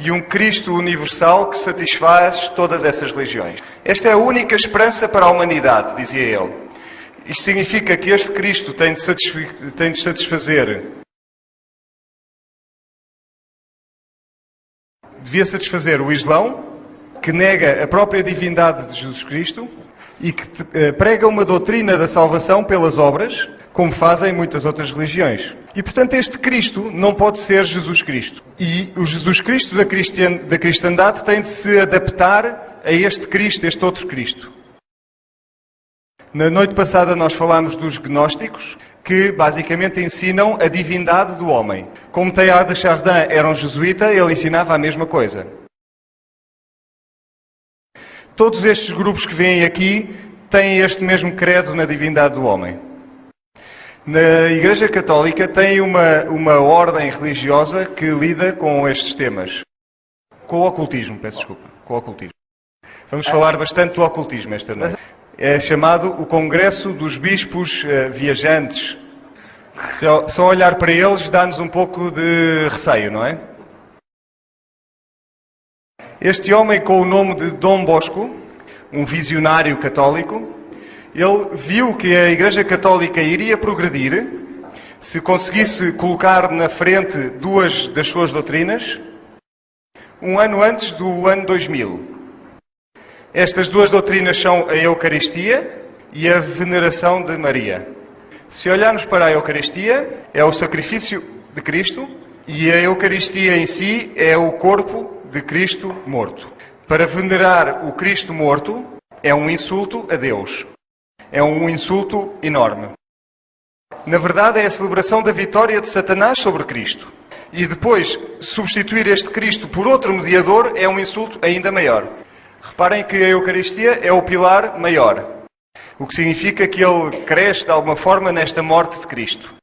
e um Cristo universal que satisfaz todas essas religiões. Esta é a única esperança para a humanidade, dizia ele. Isto significa que este Cristo tem de satisfazer, devia satisfazer o Islão, que nega a própria divindade de Jesus Cristo e que prega uma doutrina da salvação pelas obras, como fazem muitas outras religiões. E, portanto, este Cristo não pode ser Jesus Cristo. E o Jesus Cristo da cristandade tem de se adaptar a este Cristo, este outro Cristo. Na noite passada nós falámos dos gnósticos, que basicamente ensinam a divindade do homem. Como Teilhard de Chardin era um jesuíta, ele ensinava a mesma coisa. Todos estes grupos que vêm aqui têm este mesmo credo na divindade do homem. Na Igreja Católica tem uma ordem religiosa que lida com estes temas. Com o ocultismo, peço desculpa. Com o ocultismo. Vamos falar bastante do ocultismo esta noite. É chamado o Congresso dos Bispos Viajantes. Só olhar para eles dá-nos um pouco de receio, não é? Este homem com o nome de Dom Bosco, um visionário católico, ele viu que a Igreja Católica iria progredir se conseguisse colocar na frente duas das suas doutrinas um ano antes do ano 2000. Estas duas doutrinas são a Eucaristia e a veneração de Maria. Se olharmos para a Eucaristia, é o sacrifício de Cristo e a Eucaristia em si é o corpo de Cristo morto. Para venerar o Cristo morto é um insulto a Deus. É um insulto enorme. Na verdade, é a celebração da vitória de Satanás sobre Cristo. E depois, substituir este Cristo por outro mediador é um insulto ainda maior. Reparem que a Eucaristia é o pilar maior. O que significa que ele cresce de alguma forma nesta morte de Cristo.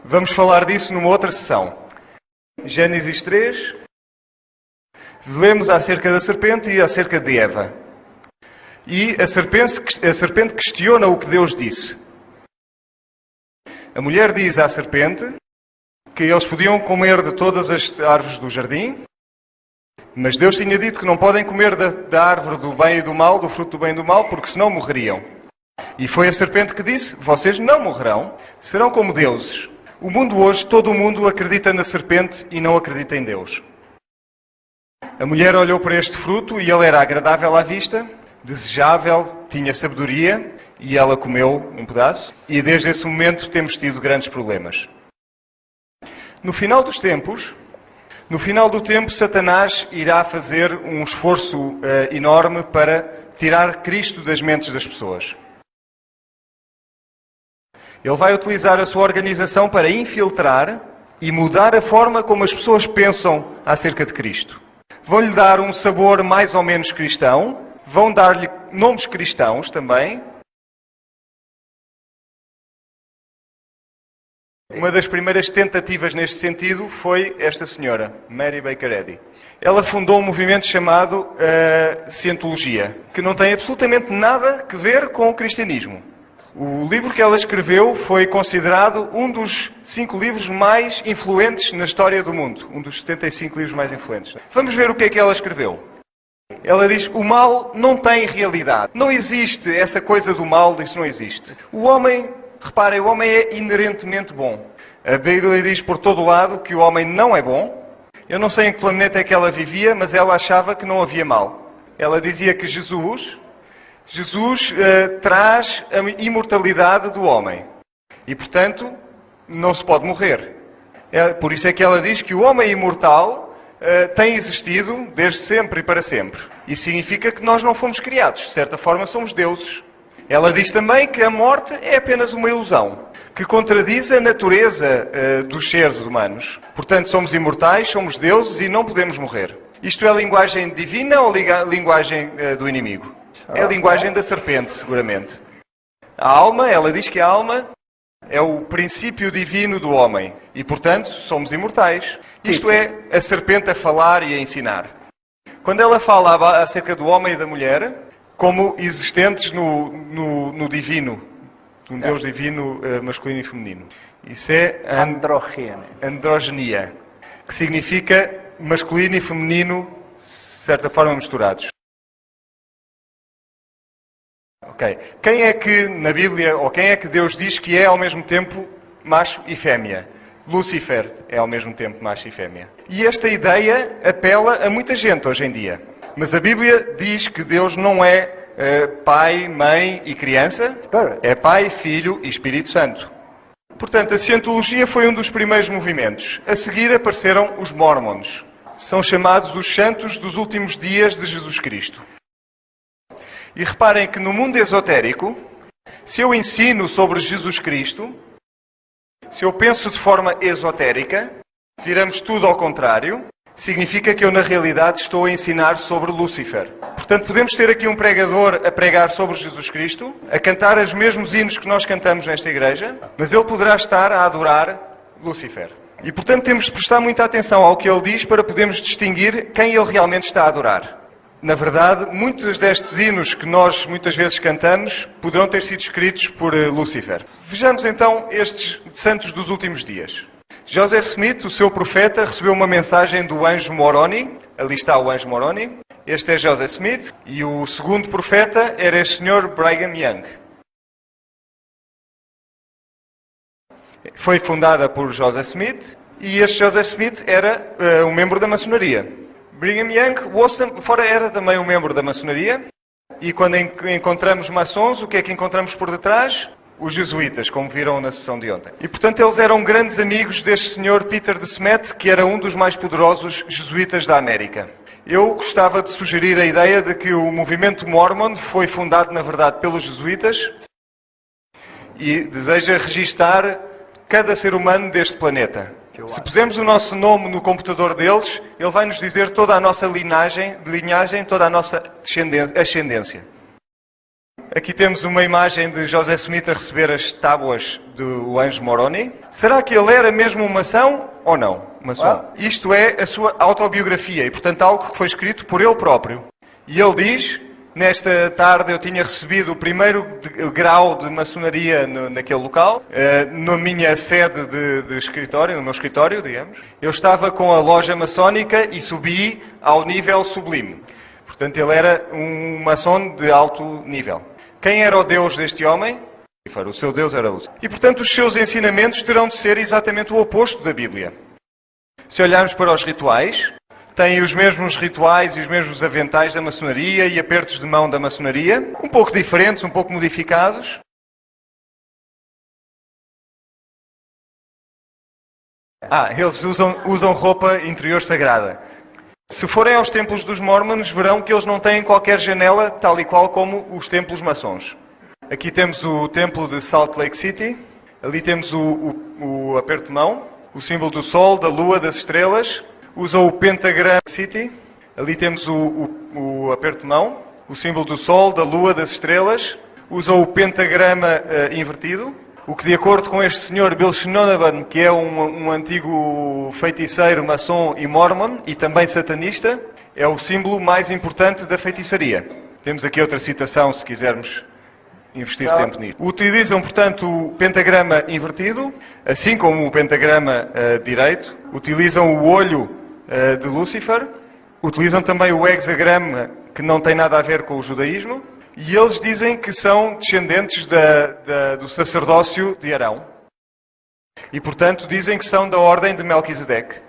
Vamos falar disso numa outra sessão. Gênesis 3. Lemos acerca da serpente e acerca de Eva. E a serpente questiona o que Deus disse. A mulher diz à serpente que eles podiam comer de todas as árvores do jardim, mas Deus tinha dito que não podem comer da árvore do bem e do mal, do fruto do bem e do mal, porque senão morreriam. E foi a serpente que disse: vocês não morrerão, serão como deuses. O mundo hoje, todo o mundo acredita na serpente e não acredita em Deus. A mulher olhou para este fruto e ele era agradável à vista, desejável, tinha sabedoria, e ela comeu um pedaço. E desde esse momento temos tido grandes problemas. No final dos tempos, no final do tempo, Satanás irá fazer um esforço enorme para tirar Cristo das mentes das pessoas. Ele vai utilizar a sua organização para infiltrar e mudar a forma como as pessoas pensam acerca de Cristo. Vão-lhe dar um sabor mais ou menos cristão, vão dar-lhe nomes cristãos também. Uma das primeiras tentativas neste sentido foi esta senhora, Mary Baker Eddy. Ela fundou um movimento chamado Cientologia, que não tem absolutamente nada a ver com o cristianismo. O livro que ela escreveu foi considerado um dos 5 livros mais influentes na história do mundo. Um dos 75 livros mais influentes. Vamos ver o que é que ela escreveu. Ela diz: o mal não tem realidade. Não existe essa coisa do mal, isso não existe. O homem, reparem, o homem é inerentemente bom. A Bíblia diz por todo lado que o homem não é bom. Eu não sei em que planeta é que ela vivia, mas ela achava que não havia mal. Ela dizia que Jesus traz a imortalidade do homem. E, portanto, não se pode morrer. Por isso é que ela diz que o homem imortal tem existido desde sempre e para sempre. Isso significa que nós não fomos criados. De certa forma, somos deuses. Ela diz também que a morte é apenas uma ilusão, que contradiz a natureza dos seres humanos. Portanto, somos imortais, somos deuses e não podemos morrer. Isto é a linguagem divina ou a linguagem do inimigo? É a linguagem da serpente, seguramente. A alma, ela diz que a alma é o princípio divino do homem. E, portanto, somos imortais. Isto é a serpente a falar e a ensinar. Quando ela fala acerca do homem e da mulher, como existentes no divino, um Deus divino masculino e feminino. Isso é androgenia, que significa masculino e feminino, de certa forma, misturados. Ok. Quem é que na Bíblia, ou quem é que Deus diz que é ao mesmo tempo macho e fêmea? Lúcifer é ao mesmo tempo macho e fêmea. E esta ideia apela a muita gente hoje em dia. Mas a Bíblia diz que Deus não é pai, mãe e criança, é pai, filho e Espírito Santo. Portanto, a cientologia foi um dos primeiros movimentos. A seguir apareceram os Mormons. São chamados os santos dos últimos dias de Jesus Cristo. E reparem que no mundo esotérico, se eu ensino sobre Jesus Cristo, se eu penso de forma esotérica, viramos tudo ao contrário, significa que eu na realidade estou a ensinar sobre Lúcifer. Portanto, podemos ter aqui um pregador a pregar sobre Jesus Cristo, a cantar os mesmos hinos que nós cantamos nesta igreja, mas ele poderá estar a adorar Lúcifer. E portanto temos de prestar muita atenção ao que ele diz para podermos distinguir quem ele realmente está a adorar. Na verdade, muitos destes hinos que nós muitas vezes cantamos poderão ter sido escritos por Lúcifer. Vejamos então estes santos dos últimos dias. Joseph Smith, o seu profeta, recebeu uma mensagem do anjo Moroni. Ali está o anjo Moroni. Este é Joseph Smith. E o segundo profeta era este senhor Brigham Young. Foi fundada por Joseph Smith. E este Joseph Smith era um membro da maçonaria. Brigham Young era também um membro da maçonaria. E quando encontramos maçons, o que é que encontramos por detrás? Os jesuítas, como viram na sessão de ontem. E, portanto, eles eram grandes amigos deste senhor Peter de Smet, que era um dos mais poderosos jesuítas da América. Eu gostava de sugerir a ideia de que o movimento Mormon foi fundado, na verdade, pelos jesuítas e deseja registar cada ser humano deste planeta. Se pusermos o nosso nome no computador deles, ele vai nos dizer toda a nossa linhagem, toda a nossa ascendência. Aqui temos uma imagem de Joseph Smith a receber as tábuas do anjo Moroni. Será que ele era mesmo um maçom ou não? Maçom. Isto é a sua autobiografia e, portanto, algo que foi escrito por ele próprio. E ele diz, nesta tarde eu tinha recebido o primeiro grau de maçonaria naquele local, na minha sede de escritório, no meu escritório, digamos. Eu estava com a loja maçónica e subi ao nível sublime. Portanto, ele era um maçom de alto nível. Quem era o Deus deste homem? O seu Deus era Lúcifer. E, portanto, os seus ensinamentos terão de ser exatamente o oposto da Bíblia. Se olharmos para os rituais, têm os mesmos rituais e os mesmos aventais da maçonaria e apertos de mão da maçonaria, um pouco diferentes, um pouco modificados. Eles usam roupa interior sagrada. Se forem aos templos dos Mormons, verão que eles não têm qualquer janela, tal e qual como os templos maçons. Aqui temos o templo de Salt Lake City. Ali temos o aperto de mão, o símbolo do Sol, da Lua, das estrelas. Usam o pentagrama City. Ali temos o aperto de mão, o símbolo do Sol, da Lua, das estrelas. Usam o pentagrama invertido. O que, de acordo com este senhor Bill Shinodaban, que é um antigo feiticeiro, maçom e mormon, e também satanista, é o símbolo mais importante da feitiçaria. Temos aqui outra citação, se quisermos investir tempo nisto. Utilizam, portanto, o pentagrama invertido, assim como o pentagrama direito. Utilizam o olho de Lúcifer. Utilizam também o hexagrama, que não tem nada a ver com o judaísmo. E eles dizem que são descendentes do sacerdócio de Arão. E, portanto, dizem que são da ordem de Melquisedeque.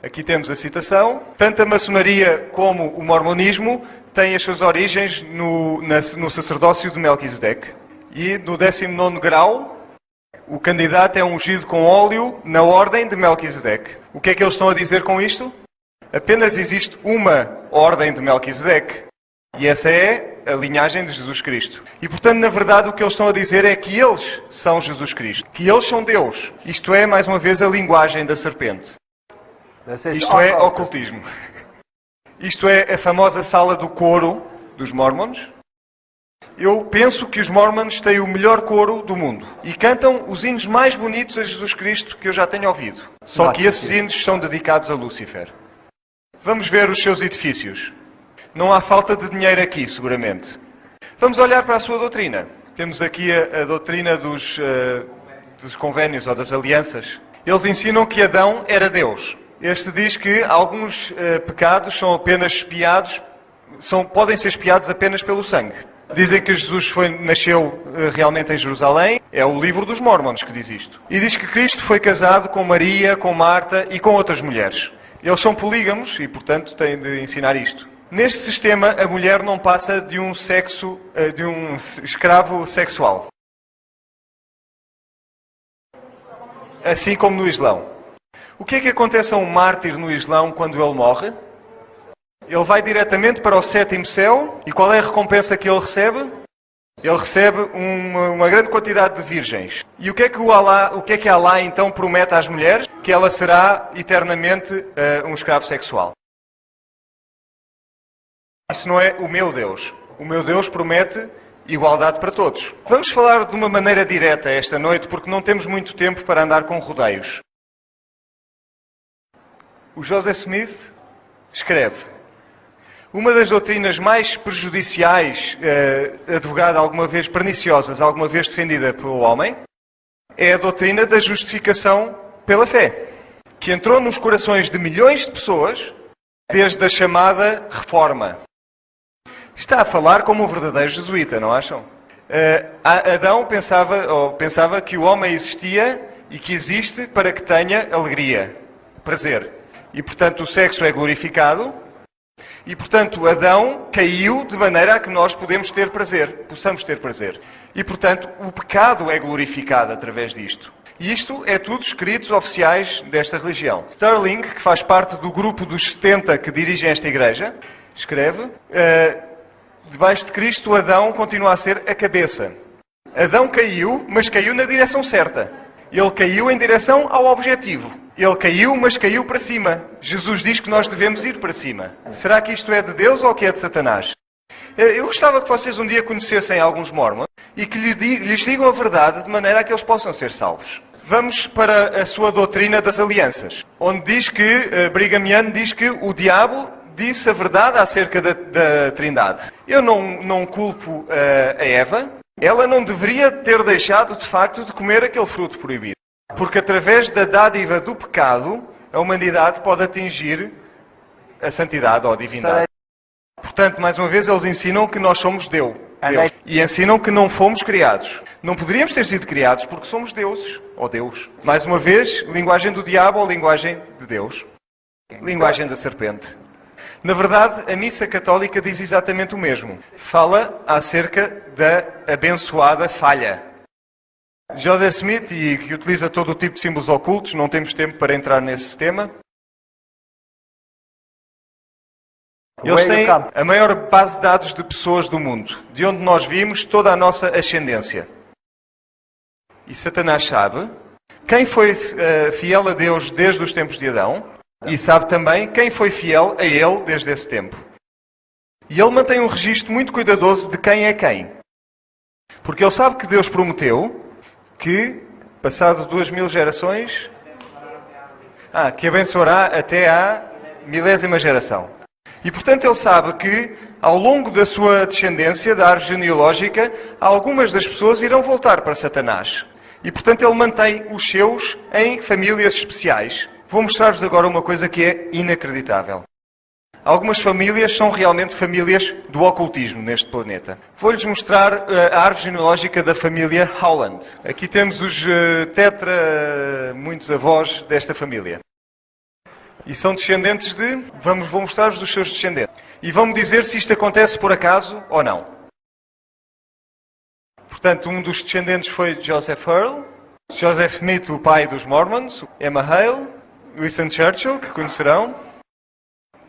Aqui temos a citação. Tanto a maçonaria como o mormonismo têm as suas origens no sacerdócio de Melquisedeque. E no 19º grau, o candidato é ungido com óleo na ordem de Melquisedeque. O que é que eles estão a dizer com isto? Apenas existe uma ordem de Melquisedeque. E essa é a linhagem de Jesus Cristo. E, portanto, na verdade, o que eles estão a dizer é que eles são Jesus Cristo. Que eles são Deus. Isto é, mais uma vez, a linguagem da serpente. Isto é ocultismo. Isto é a famosa sala do coro dos Mormons. Eu penso que os Mormons têm o melhor coro do mundo. E cantam os hinos mais bonitos a Jesus Cristo que eu já tenho ouvido. Só que esses hinos são dedicados a Lúcifer. Vamos ver os seus edifícios. Não há falta de dinheiro aqui, seguramente. Vamos olhar para a sua doutrina. Temos aqui a doutrina dos convénios ou das alianças. Eles ensinam que Adão era Deus. Este diz que alguns pecados são apenas expiados, podem ser expiados apenas pelo sangue. Dizem que Jesus nasceu realmente em Jerusalém. É o livro dos Mormons que diz isto. E diz que Cristo foi casado com Maria, com Marta e com outras mulheres. Eles são polígamos e, portanto, têm de ensinar isto. Neste sistema, a mulher não passa de um escravo sexual. Assim como no Islão. O que é que acontece a um mártir no Islão quando ele morre? Ele vai diretamente para o sétimo céu. E qual é a recompensa que ele recebe? Ele recebe uma grande quantidade de virgens. E o que é que Allah então promete às mulheres? Que ela será eternamente um escravo sexual. Isso não é o meu Deus. O meu Deus promete igualdade para todos. Vamos falar de uma maneira direta esta noite, porque não temos muito tempo para andar com rodeios. O Joseph Smith escreve: uma das doutrinas mais prejudiciais, advogada alguma vez, perniciosas, alguma vez defendida pelo homem, é a doutrina da justificação pela fé, que entrou nos corações de milhões de pessoas desde a chamada Reforma. Está a falar como um verdadeiro jesuíta, não acham? Adão pensava que o homem existia e que existe para que tenha alegria, prazer. E, portanto, o sexo é glorificado. E, portanto, Adão caiu de maneira a que nós possamos ter prazer. E, portanto, o pecado é glorificado através disto. E isto é tudo escritos oficiais desta religião. Sterling, que faz parte do grupo dos 70 que dirigem esta igreja, escreve: debaixo de Cristo, Adão continua a ser a cabeça. Adão caiu, mas caiu na direção certa. Ele caiu em direção ao objetivo. Ele caiu, mas caiu para cima. Jesus diz que nós devemos ir para cima. Será que isto é de Deus ou que é de Satanás? Eu gostava que vocês um dia conhecessem alguns mormons e que lhes digam a verdade de maneira a que eles possam ser salvos. Vamos para a sua doutrina das alianças, onde diz que, Brigham Young diz que o diabo disse a verdade acerca da Trindade. Eu não culpo a Eva. Ela não deveria ter deixado, de facto, de comer aquele fruto proibido. Porque através da dádiva do pecado, a humanidade pode atingir a santidade ou a divindade. Portanto, mais uma vez, eles ensinam que nós somos Deus. E ensinam que não fomos criados. Não poderíamos ter sido criados porque somos deuses, ou Deus. Mais uma vez, linguagem do diabo ou linguagem de Deus. Linguagem da serpente. Na verdade, a missa católica diz exatamente o mesmo. Fala acerca da abençoada falha. Joseph Smith, e que utiliza todo o tipo de símbolos ocultos, não temos tempo para entrar nesse tema. Eles têm a maior base de dados de pessoas do mundo, de onde nós vimos toda a nossa ascendência. E Satanás sabe quem foi fiel a Deus desde os tempos de Adão e sabe também quem foi fiel a ele desde esse tempo. E ele mantém um registro muito cuidadoso de quem é quem. Porque ele sabe que Deus prometeu que, passado 2000 gerações, que abençoará até à 1000ª geração. E, portanto, ele sabe que, ao longo da sua descendência, da árvore genealógica, algumas das pessoas irão voltar para Satanás. E, portanto, ele mantém os seus em famílias especiais. Vou mostrar-vos agora uma coisa que é inacreditável. Algumas famílias são realmente famílias do ocultismo neste planeta. Vou-lhes mostrar a árvore genealógica da família Howland. Aqui temos os muitos avós desta família. E são descendentes de... Vou mostrar-vos os seus descendentes. E vão-me dizer se isto acontece por acaso ou não. Portanto, um dos descendentes foi Joseph Earl, Joseph Smith, o pai dos Mormons, Emma Hale, Winston Churchill, que conhecerão,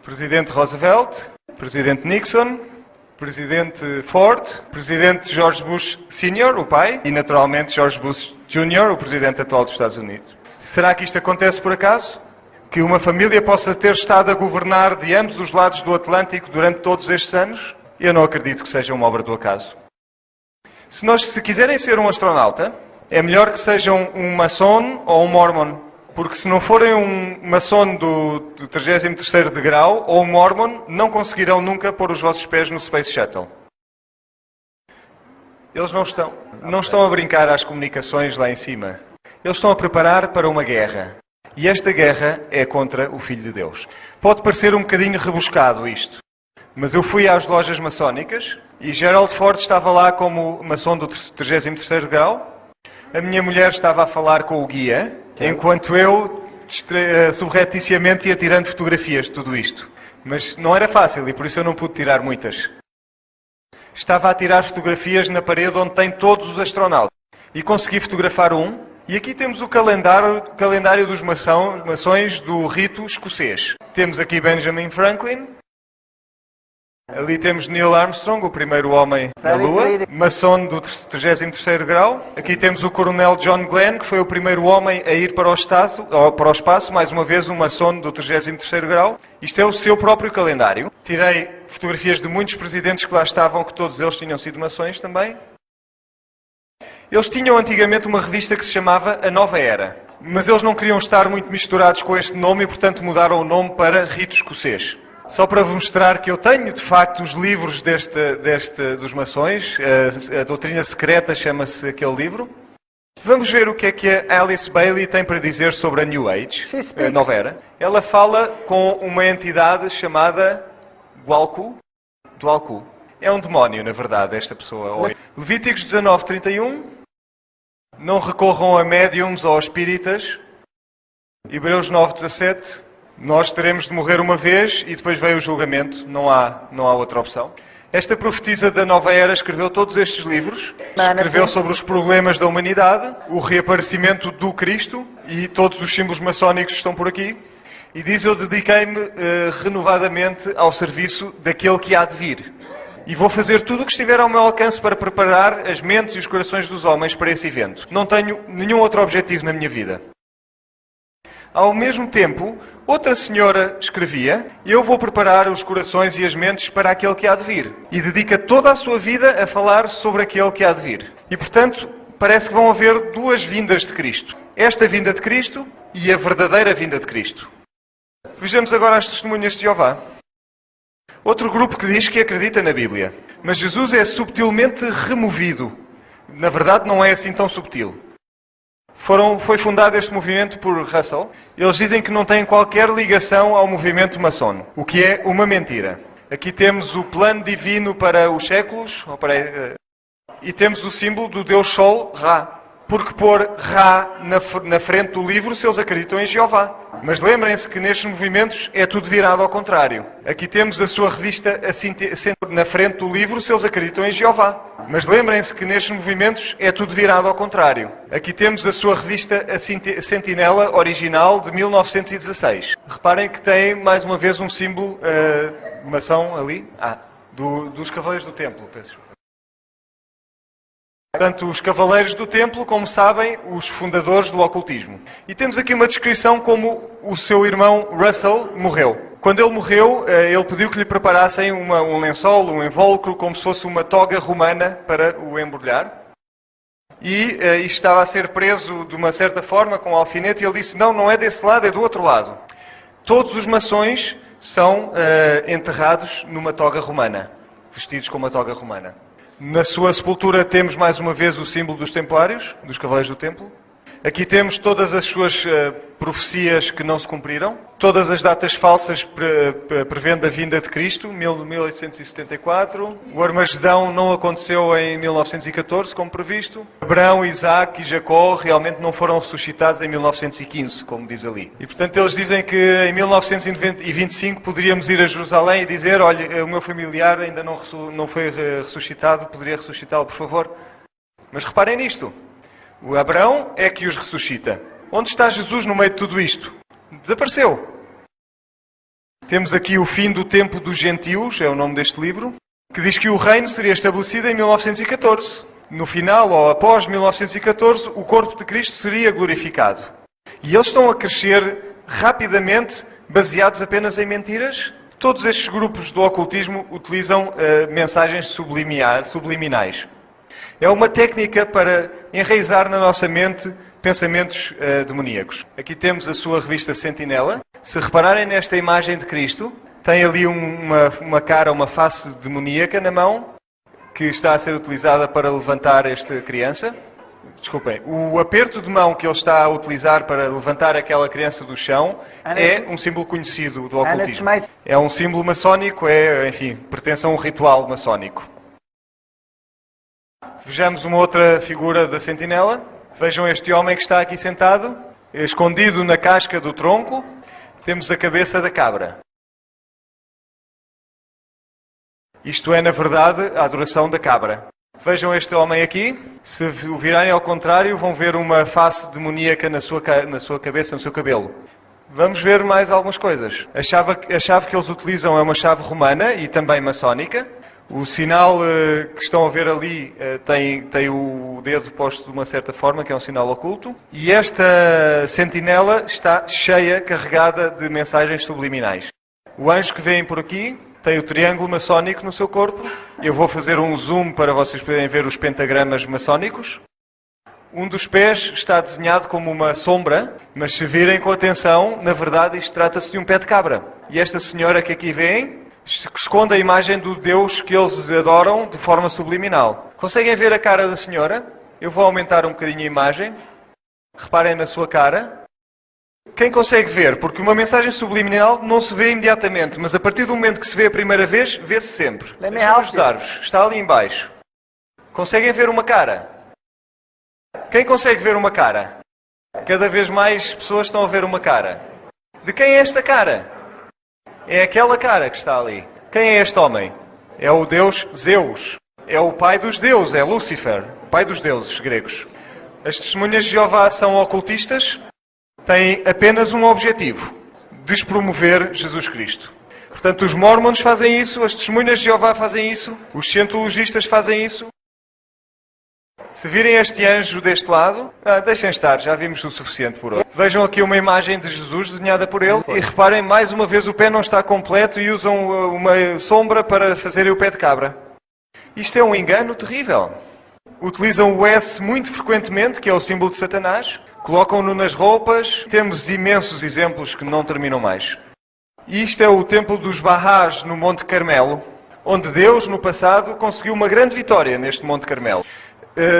Presidente Roosevelt, Presidente Nixon, Presidente Ford, Presidente George Bush Sr., o pai, e naturalmente George Bush Jr., o Presidente atual dos Estados Unidos. Será que isto acontece por acaso? Que uma família possa ter estado a governar de ambos os lados do Atlântico durante todos estes anos? Eu não acredito que seja uma obra do acaso. Se quiserem ser um astronauta, é melhor que sejam um maçom ou um mormon. Porque se não forem um maçom do 33º degrau ou um mormon, não conseguirão nunca pôr os vossos pés no Space Shuttle. Eles não estão a brincar às comunicações lá em cima. Eles estão a preparar para uma guerra. E esta guerra é contra o Filho de Deus. Pode parecer um bocadinho rebuscado isto, mas eu fui às lojas maçónicas e Gerald Ford estava lá como maçom do 33º grau. A minha mulher estava a falar com o guia, enquanto eu, subrepticiamente, ia tirando fotografias de tudo isto. Mas não era fácil e por isso eu não pude tirar muitas. Estava a tirar fotografias na parede onde tem todos os astronautas. E consegui fotografar um. E aqui temos o calendário dos maçons do rito escocês. Temos aqui Benjamin Franklin. Ali temos Neil Armstrong, o primeiro homem na Lua, maçom do 33º grau. Aqui temos o coronel John Glenn, que foi o primeiro homem a ir para o espaço, mais uma vez um maçom do 33º grau. Isto é o seu próprio calendário. Tirei fotografias de muitos presidentes que lá estavam, que todos eles tinham sido maçons também. Eles tinham antigamente uma revista que se chamava A Nova Era, mas eles não queriam estar muito misturados com este nome e, portanto, mudaram o nome para Rito Escocês. Só para vos mostrar que eu tenho, de facto, os livros dos maçons. A Doutrina Secreta chama-se aquele livro. Vamos ver o que a Alice Bailey tem para dizer sobre a New Age, a Nova Era. Ela fala com uma entidade chamada Dwalku. É um demónio, na verdade, esta pessoa. Levíticos 19:31. Não recorram a médiums ou a espíritas. Hebreus 9:17. Nós teremos de morrer uma vez e depois vem o julgamento. Não há outra opção. Esta profetisa da Nova Era escreveu todos estes livros. Escreveu sobre os problemas da humanidade, o reaparecimento do Cristo e todos os símbolos maçónicos estão por aqui. E diz: eu dediquei-me renovadamente ao serviço daquele que há de vir. E vou fazer tudo o que estiver ao meu alcance para preparar as mentes e os corações dos homens para esse evento. Não tenho nenhum outro objetivo na minha vida. Ao mesmo tempo, outra senhora escrevia: eu vou preparar os corações e as mentes para aquele que há de vir. E dedica toda a sua vida a falar sobre aquele que há de vir. E, portanto, parece que vão haver duas vindas de Cristo. Esta vinda de Cristo e a verdadeira vinda de Cristo. Vejamos agora as testemunhas de Jeová. Outro grupo que diz que acredita na Bíblia. Mas Jesus é subtilmente removido. Na verdade, não é assim tão subtil. Foi fundado este movimento por Russell. Eles dizem que não tem qualquer ligação ao movimento maçom, o que é uma mentira. Aqui temos o plano divino para os séculos, e temos o símbolo do Deus Sol, Ra. Porque pôr Ra na frente do livro se eles acreditam em Jeová. Mas lembrem-se que nestes movimentos é tudo virado ao contrário. Aqui temos a sua revista na frente do livro se eles acreditam em Jeová. Mas lembrem-se que nestes movimentos é tudo virado ao contrário. Aqui temos a sua revista Sentinela original de 1916. Reparem que tem mais uma vez um símbolo maçom ali. Dos Cavaleiros do Templo, peço. Portanto, os Cavaleiros do Templo, como sabem, os fundadores do ocultismo. E temos aqui uma descrição como o seu irmão Russell morreu. Quando ele morreu, ele pediu que lhe preparassem um lençol, um invólucro, como se fosse uma toga romana para o embrulhar. E estava a ser preso de uma certa forma com um alfinete e ele disse: não é desse lado, é do outro lado. Todos os maçons são enterrados numa toga romana, vestidos com uma toga romana. Na sua sepultura temos mais uma vez o símbolo dos Templários, dos Cavaleiros do Templo. Aqui temos todas as suas profecias que não se cumpriram, todas as datas falsas prevendo a vinda de Cristo, 1874. O Armagedão não aconteceu em 1914, como previsto. Abraão, Isaac e Jacó realmente não foram ressuscitados em 1915, como diz ali. E, portanto, eles dizem que em 1925 poderíamos ir a Jerusalém e dizer: olha, o meu familiar ainda não foi ressuscitado, poderia ressuscitá-lo, por favor? Mas reparem nisto. O Abraão é que os ressuscita. Onde está Jesus no meio de tudo isto? Desapareceu. Temos aqui o fim do tempo dos gentios, é o nome deste livro, que diz que o reino seria estabelecido em 1914. No final, ou após 1914, o corpo de Cristo seria glorificado. E eles estão a crescer rapidamente, baseados apenas em mentiras. Todos estes grupos do ocultismo utilizam mensagens subliminais. É uma técnica para enraizar na nossa mente pensamentos demoníacos. Aqui temos a sua revista Sentinela. Se repararem nesta imagem de Cristo, tem ali uma cara, uma face demoníaca na mão, que está a ser utilizada para levantar esta criança. Desculpem, o aperto de mão que ele está a utilizar para levantar aquela criança do chão é um símbolo conhecido do ocultismo. É um símbolo maçónico, enfim, pertence a um ritual maçónico. Vejamos uma outra figura da sentinela. Vejam este homem que está aqui sentado, escondido na casca do tronco. Temos a cabeça da cabra. Isto é, na verdade, a adoração da cabra. Vejam este homem aqui. Se o virarem ao contrário, vão ver uma face demoníaca na sua cabeça, no seu cabelo. Vamos ver mais algumas coisas. A chave que eles utilizam é uma chave romana e também maçónica. O sinal que estão a ver ali tem o dedo posto de uma certa forma, que é um sinal oculto. E esta sentinela está cheia, carregada de mensagens subliminais. O anjo que vem por aqui tem o triângulo maçónico no seu corpo. Eu vou fazer um zoom para vocês poderem ver os pentagramas maçónicos. Um dos pés está desenhado como uma sombra, mas se virem com atenção, na verdade isto trata-se de um pé de cabra. E esta senhora que aqui vem esconde a imagem do Deus que eles adoram de forma subliminal. Conseguem ver a cara da senhora? Eu vou aumentar um bocadinho a imagem. Reparem na sua cara. Quem consegue ver? Porque uma mensagem subliminal não se vê imediatamente, mas a partir do momento que se vê a primeira vez, vê-se sempre. Deixa-me ajudar-vos. Está ali em baixo. Conseguem ver uma cara? Quem consegue ver uma cara? Cada vez mais pessoas estão a ver uma cara. De quem é esta cara? É aquela cara que está ali. Quem é este homem? É o deus Zeus. É o pai dos deuses, é Lúcifer, o pai dos deuses gregos. As testemunhas de Jeová são ocultistas. Têm apenas um objetivo: despromover Jesus Cristo. Portanto, os mormons fazem isso, as testemunhas de Jeová fazem isso, os cientologistas fazem isso. Se virem este anjo deste lado, deixem estar, já vimos o suficiente por hoje. Vejam aqui uma imagem de Jesus desenhada por ele e reparem, mais uma vez o pé não está completo e usam uma sombra para fazerem o pé de cabra. Isto é um engano terrível. Utilizam o S muito frequentemente, que é o símbolo de Satanás. Colocam-no nas roupas. Temos imensos exemplos que não terminam mais. E isto é o templo dos Bahás no Monte Carmelo, onde Deus, no passado, conseguiu uma grande vitória neste Monte Carmelo.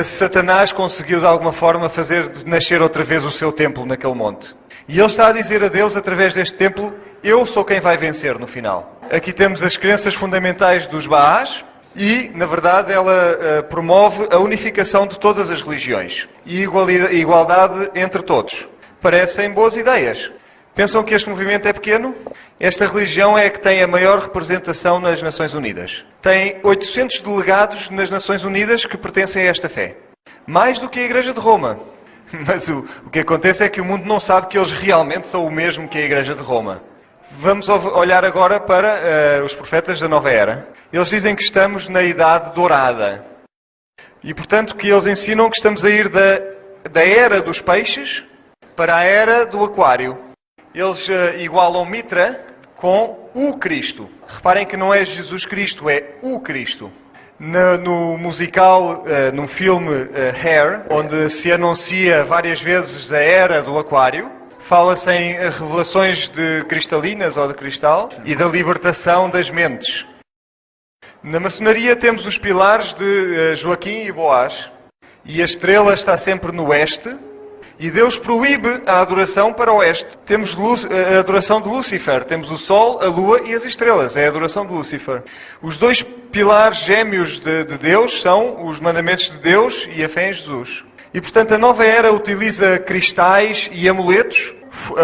Satanás conseguiu, de alguma forma, fazer nascer outra vez o seu templo naquele monte. E ele está a dizer a Deus, através deste templo, eu sou quem vai vencer no final. Aqui temos as crenças fundamentais dos Bahás. E, na verdade, ela promove a unificação de todas as religiões e igualdade entre todos. Parecem boas ideias. Pensam que este movimento é pequeno? Esta religião é a que tem a maior representação nas Nações Unidas. Tem 800 delegados nas Nações Unidas que pertencem a esta fé. Mais do que a Igreja de Roma. Mas o que acontece é que o mundo não sabe que eles realmente são o mesmo que a Igreja de Roma. Vamos olhar agora para os profetas da Nova Era. Eles dizem que estamos na Idade Dourada. E, portanto, que eles ensinam que estamos a ir da Era dos Peixes para a Era do Aquário. Eles igualam Mitra com o Cristo. Reparem que não é Jesus Cristo, é o Cristo. No musical, no filme Hair, onde se anuncia várias vezes a Era do Aquário, fala-se em revelações de cristalinas ou de cristal e da libertação das mentes. Na maçonaria temos os pilares de Joaquim e Boaz. E a estrela está sempre no oeste. E Deus proíbe a adoração para o oeste. Temos a adoração de Lúcifer. Temos o Sol, a Lua e as estrelas. É a adoração de Lúcifer. Os dois pilares gêmeos de Deus são os mandamentos de Deus e a fé em Jesus. E, portanto, a nova era utiliza cristais e amuletos,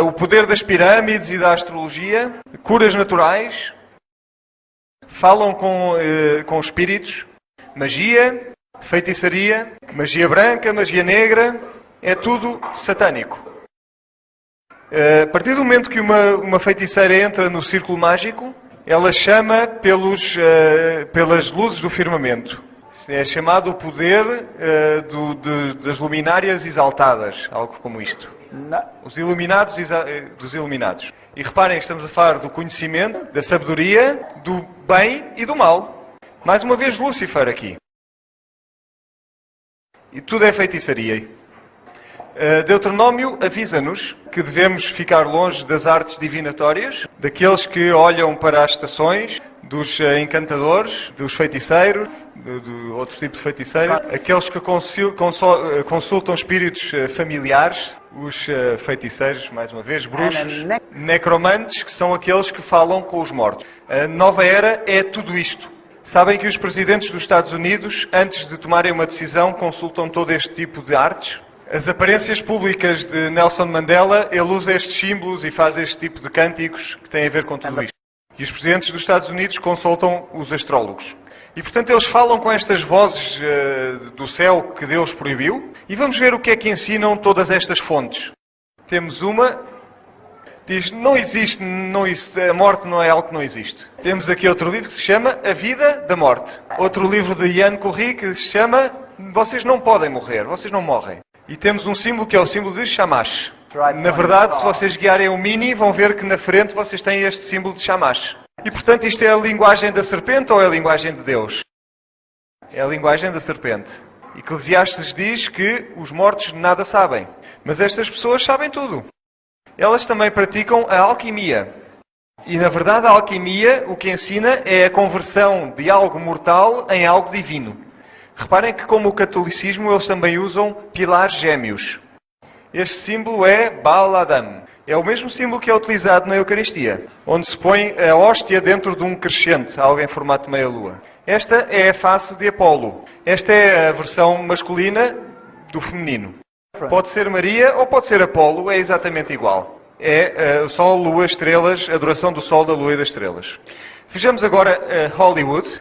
o poder das pirâmides e da astrologia, curas naturais, falam com espíritos, magia, feitiçaria, magia branca, magia negra, é tudo satânico. A partir do momento que uma feiticeira entra no círculo mágico, ela chama pelas luzes do firmamento. É chamado o poder das luminárias exaltadas, algo como isto. Os iluminados dos iluminados. E reparem, estamos a falar do conhecimento, da sabedoria, do bem e do mal. Mais uma vez Lúcifer aqui. E tudo é feitiçaria. Deuteronômio avisa-nos que devemos ficar longe das artes divinatórias, daqueles que olham para as estações, dos encantadores, dos feiticeiros, de outro tipo de feiticeiros, aqueles que consultam espíritos familiares, os feiticeiros, mais uma vez, bruxos, necromantes, que são aqueles que falam com os mortos. A nova era é tudo isto. Sabem que os presidentes dos Estados Unidos, antes de tomarem uma decisão, consultam todo este tipo de artes? As aparências públicas de Nelson Mandela, ele usa estes símbolos e faz este tipo de cânticos que têm a ver com tudo isto. E os presidentes dos Estados Unidos consultam os astrólogos. E, portanto, eles falam com estas vozes do céu que Deus proibiu. E vamos ver o que é que ensinam todas estas fontes. Temos uma, diz, não existe, a morte não é algo que não existe. Temos aqui outro livro que se chama A Vida da Morte. Outro livro de Ian Curry que se chama Vocês não podem morrer, vocês não morrem. E temos um símbolo que é o símbolo de Shamash. Na verdade, se vocês guiarem o Mini, vão ver que na frente vocês têm este símbolo de Shamash. E, portanto, isto é a linguagem da serpente ou é a linguagem de Deus? É a linguagem da serpente. Eclesiastes diz que os mortos nada sabem. Mas estas pessoas sabem tudo. Elas também praticam a alquimia. E, na verdade, a alquimia o que ensina é a conversão de algo mortal em algo divino. Reparem que, como o catolicismo, eles também usam pilares gêmeos. Este símbolo é Baal Adam. É o mesmo símbolo que é utilizado na Eucaristia, onde se põe a hóstia dentro de um crescente, algo em formato de meia-lua. Esta é a face de Apolo. Esta é a versão masculina do feminino. Pode ser Maria ou pode ser Apolo, é exatamente igual. É o Sol, Lua, Estrelas, adoração do Sol, da Lua e das Estrelas. Vejamos agora Hollywood,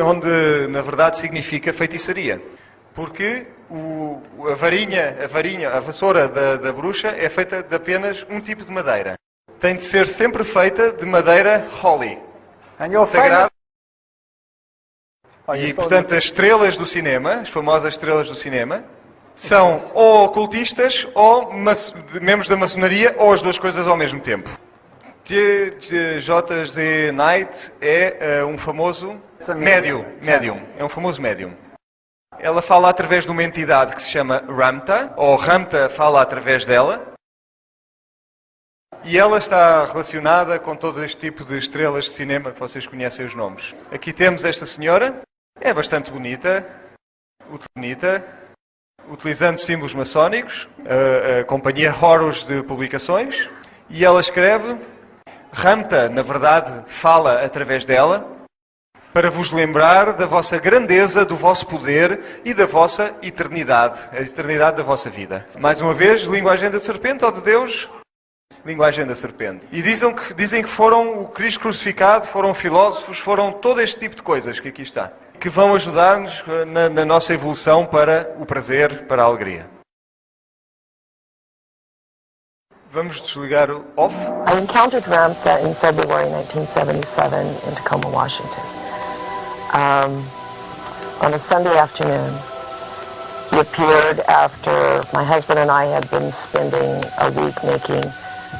onde na verdade significa feitiçaria. Porque a vassoura da bruxa é feita de apenas um tipo de madeira. Tem de ser sempre feita de madeira holly. Sagrada. E, portanto, as estrelas do cinema, as famosas estrelas do cinema, são ou ocultistas ou membros da maçonaria ou as duas coisas ao mesmo tempo. J.Z. Knight é um famoso médium. É um famoso médium. Ela fala através de uma entidade que se chama Ramta, ou Ramta fala através dela. E ela está relacionada com todo este tipo de estrelas de cinema que vocês conhecem os nomes. Aqui temos esta senhora, é bastante bonita, utilizando símbolos maçónicos, a companhia Horus de publicações, e ela escreve, Ramta, na verdade, fala através dela, para vos lembrar da vossa grandeza, do vosso poder e da vossa eternidade, a eternidade da vossa vida. Mais uma vez, linguagem da serpente ou de Deus? Linguagem da serpente. E dizem que foram o Cristo crucificado, foram filósofos, foram todo este tipo de coisas que aqui está, que vão ajudar-nos na nossa evolução para o prazer, para a alegria. Vamos desligar o off. I encountered Ramtha in February 1977 in Tacoma, Washington. On a Sunday afternoon, he appeared after my husband and I had been spending a week making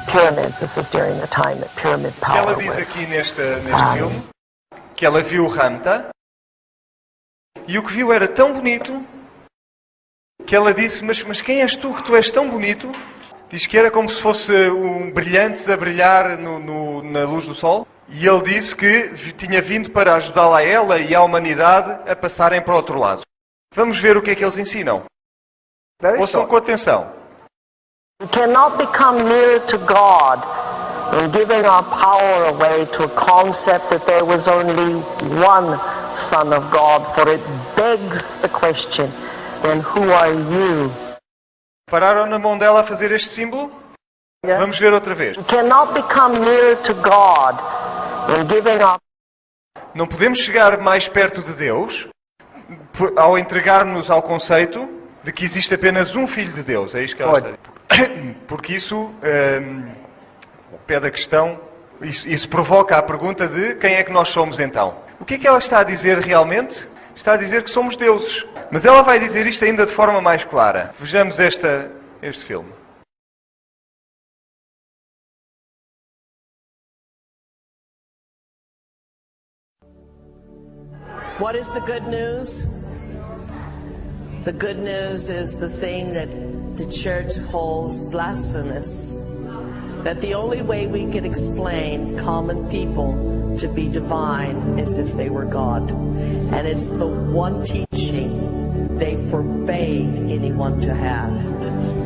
pyramids. This was during the time that pyramid power Ela diz aqui neste filme que ela viu Ramtha e o que viu era tão bonito que ela disse, mas quem és tu que tu és tão bonito? Diz que era como se fosse um brilhante a brilhar na luz do sol. E ele disse que tinha vindo para ajudá-la a ela e à humanidade a passarem para o outro lado. Vamos ver o que é que eles ensinam. Ouçam com atenção. We cannot become near to God in giving our power away to a concept that there was only one Son of God, for it begs the question, then who are you? Pararam na mão dela a fazer este símbolo? Vamos ver outra vez. We cannot become near to God in giving our... Não podemos chegar mais perto de Deus ao entregar-nos ao conceito de que existe apenas um Filho de Deus. É isto que ela está a dizer. Porque isso pede a questão, isso provoca a pergunta de quem é que nós somos então. O que é que ela está a dizer realmente? Está a dizer que somos deuses. Mas ela vai dizer isto ainda de forma mais clara. Vejamos este filme. What is the good news? The good news is the thing that the church calls blasphemous. that the only way we can explain common people to be divine is if they were God. And it's the one teaching they forbade anyone to have.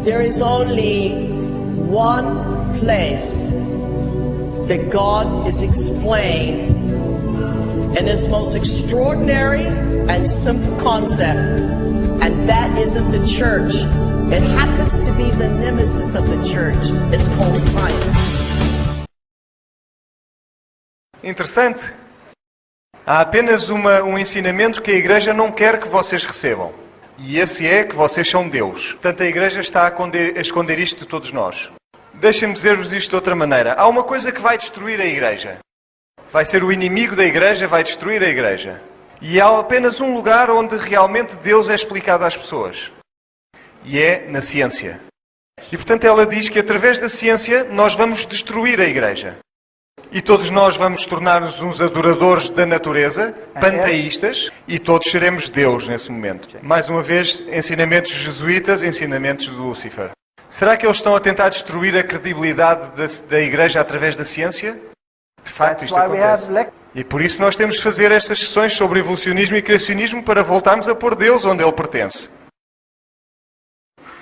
There is only one place that God is explained in His most extraordinary and simple concept, and that is in the church. It happens to be the nemesis of the church. It's called science. Interessante. Há apenas um ensinamento que a Igreja não quer que vocês recebam. E esse é que vocês são Deus. Portanto, a Igreja está a esconder isto de todos nós. Deixem-me dizer-vos isto de outra maneira. Há uma coisa que vai destruir a Igreja. Vai ser o inimigo da Igreja, vai destruir a Igreja. E há apenas um lugar onde realmente Deus é explicado às pessoas. E é na ciência. E portanto ela diz que através da ciência nós vamos destruir a Igreja. E todos nós vamos tornar-nos uns adoradores da natureza, panteístas, e todos seremos Deus nesse momento. Mais uma vez, ensinamentos jesuítas, ensinamentos de Lúcifer. Será que eles estão a tentar destruir a credibilidade da Igreja através da ciência? De facto, isto acontece. E por isso nós temos de fazer estas sessões sobre evolucionismo e criacionismo para voltarmos a pôr Deus onde Ele pertence.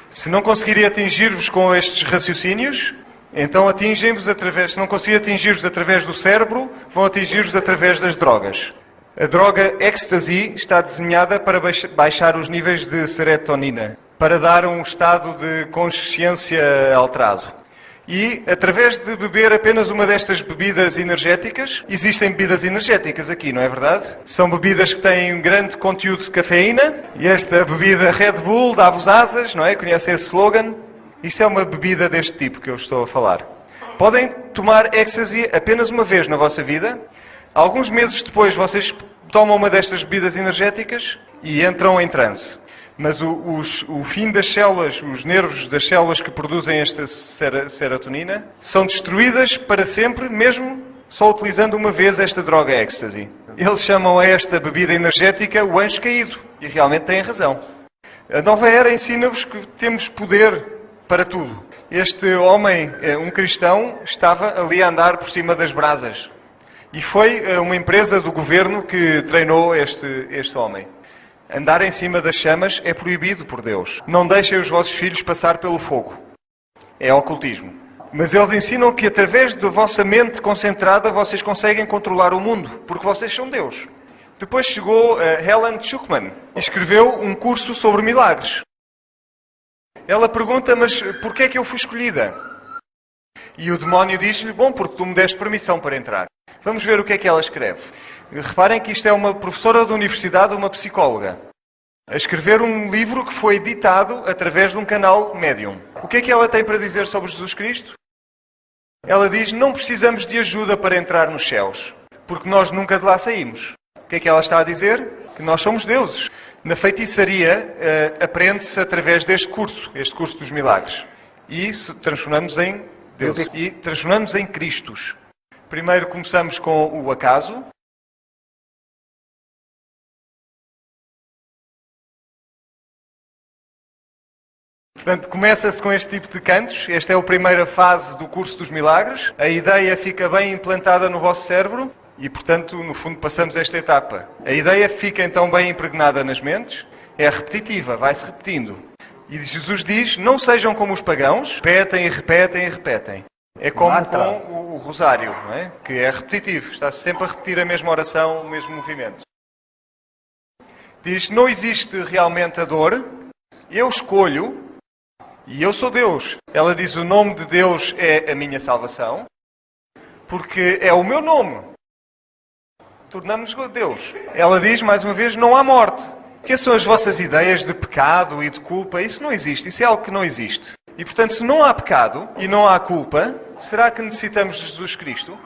Se não conseguirem atingir-vos com estes raciocínios, então atingem-vos através... Se não conseguirem atingir-vos através do cérebro, vão atingir-vos através das drogas. A droga ecstasy está desenhada para baixar os níveis de serotonina, para dar um estado de consciência alterado. E, através de beber apenas uma destas bebidas energéticas, existem bebidas energéticas aqui, não é verdade? São bebidas que têm um grande conteúdo de cafeína, e esta bebida Red Bull dá-vos asas, não é? Conhecem esse slogan? Isto é uma bebida deste tipo que eu estou a falar. Podem tomar ecstasy apenas uma vez na vossa vida. Alguns meses depois vocês tomam uma destas bebidas energéticas e entram em transe. Mas o fim das células, os nervos das células que produzem esta serotonina, são destruídas para sempre, mesmo só utilizando uma vez esta droga ecstasy. Eles chamam a esta bebida energética o anjo caído. E realmente têm razão. A nova era ensina-vos que temos poder para tudo. Este homem, um cristão, estava ali a andar por cima das brasas. E foi uma empresa do governo que treinou este homem. Andar em cima das chamas é proibido por Deus. Não deixem os vossos filhos passar pelo fogo. É ocultismo. Mas eles ensinam que através da vossa mente concentrada vocês conseguem controlar o mundo, porque vocês são Deus. Depois chegou Helen Schucman e escreveu um curso sobre milagres. Ela pergunta, mas porquê é que eu fui escolhida? E o demónio diz-lhe, bom, porque tu me deste permissão para entrar. Vamos ver o que é que ela escreve. Reparem que isto é uma professora da universidade, uma psicóloga, a escrever um livro que foi editado através de um canal Medium. O que é que ela tem para dizer sobre Jesus Cristo? Ela diz, não precisamos de ajuda para entrar nos céus, porque nós nunca de lá saímos. O que é que ela está a dizer? Que nós somos deuses. Na feitiçaria aprende-se através deste curso, este curso dos milagres. E transformamos em deuses. E transformamos em Cristos. Primeiro começamos com o acaso. Portanto, começa-se com este tipo de cantos. Esta é a primeira fase do curso dos milagres. A ideia fica bem implantada no vosso cérebro e, portanto, no fundo, passamos esta etapa. A ideia fica, então, bem impregnada nas mentes. É repetitiva, vai-se repetindo. E Jesus diz, não sejam como os pagãos, repetem e repetem e repetem. É como com o rosário, não é? Que é repetitivo. Está-se sempre a repetir a mesma oração, o mesmo movimento. Diz, não existe realmente a dor. Eu escolho. E eu sou Deus. Ela diz, o nome de Deus é a minha salvação, porque é o meu nome. Tornamos-nos Deus. Ela diz, mais uma vez, não há morte. Que são as vossas ideias de pecado e de culpa? Isso não existe. Isso é algo que não existe. E, portanto, se não há pecado e não há culpa, será que necessitamos de Jesus Cristo?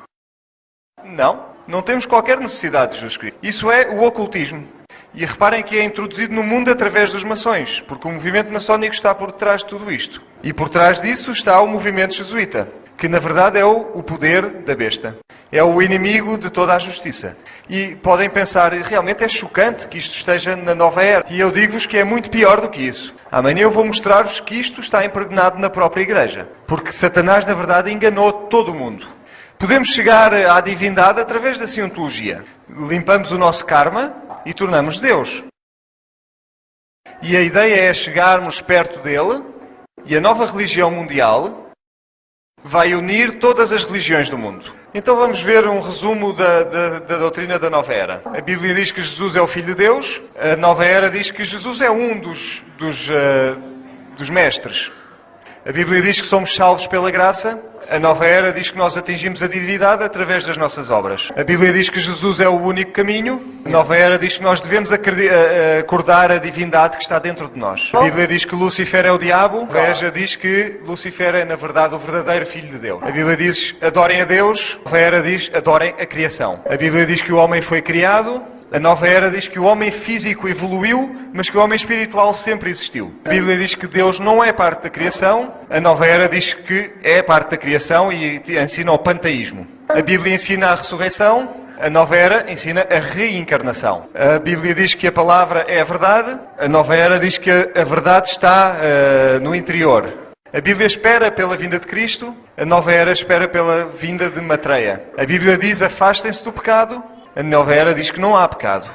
Não. Não temos qualquer necessidade de Jesus Cristo. Isso é o ocultismo. E reparem que é introduzido no mundo através dos maçons, porque o movimento maçónico está por trás de tudo isto. E por trás disso está o movimento jesuíta. que na verdade é o poder da besta. É o inimigo de toda a justiça. E podem pensar, realmente é chocante que isto esteja na nova era. E eu digo-vos que é muito pior do que isso. Amanhã eu vou mostrar-vos que isto está impregnado na própria igreja. Porque Satanás, na verdade, enganou todo o mundo. Podemos chegar à divindade através da cientologia. Limpamos o nosso karma e tornamos Deus. E a ideia é chegarmos perto dele, e a nova religião mundial vai unir todas as religiões do mundo. Então vamos ver um resumo da doutrina da nova era. A Bíblia diz que Jesus é o Filho de Deus. A nova era diz que Jesus é um dos mestres. A Bíblia diz que somos salvos pela graça. A nova era diz que nós atingimos a divindade através das nossas obras. A Bíblia diz que Jesus é o único caminho. A nova era diz que nós devemos acordar a divindade que está dentro de nós. A Bíblia diz que Lúcifer é o diabo. A Veja diz que Lúcifer é, na verdade, o verdadeiro Filho de Deus. A Bíblia diz adorem a Deus. A nova era diz adorem a criação. A Bíblia diz que o homem foi criado. A nova era diz que o homem físico evoluiu, mas que o homem espiritual sempre existiu. A Bíblia diz que Deus não é parte da criação. A nova era diz que é parte da criação e ensina o panteísmo. A Bíblia ensina a ressurreição. A nova era ensina a reencarnação. A Bíblia diz que a palavra é a verdade. A nova era diz que a verdade está no interior. A Bíblia espera pela vinda de Cristo. A nova era espera pela vinda de Matreia. A Bíblia diz afastem-se do pecado. A nova era diz que não há pecado.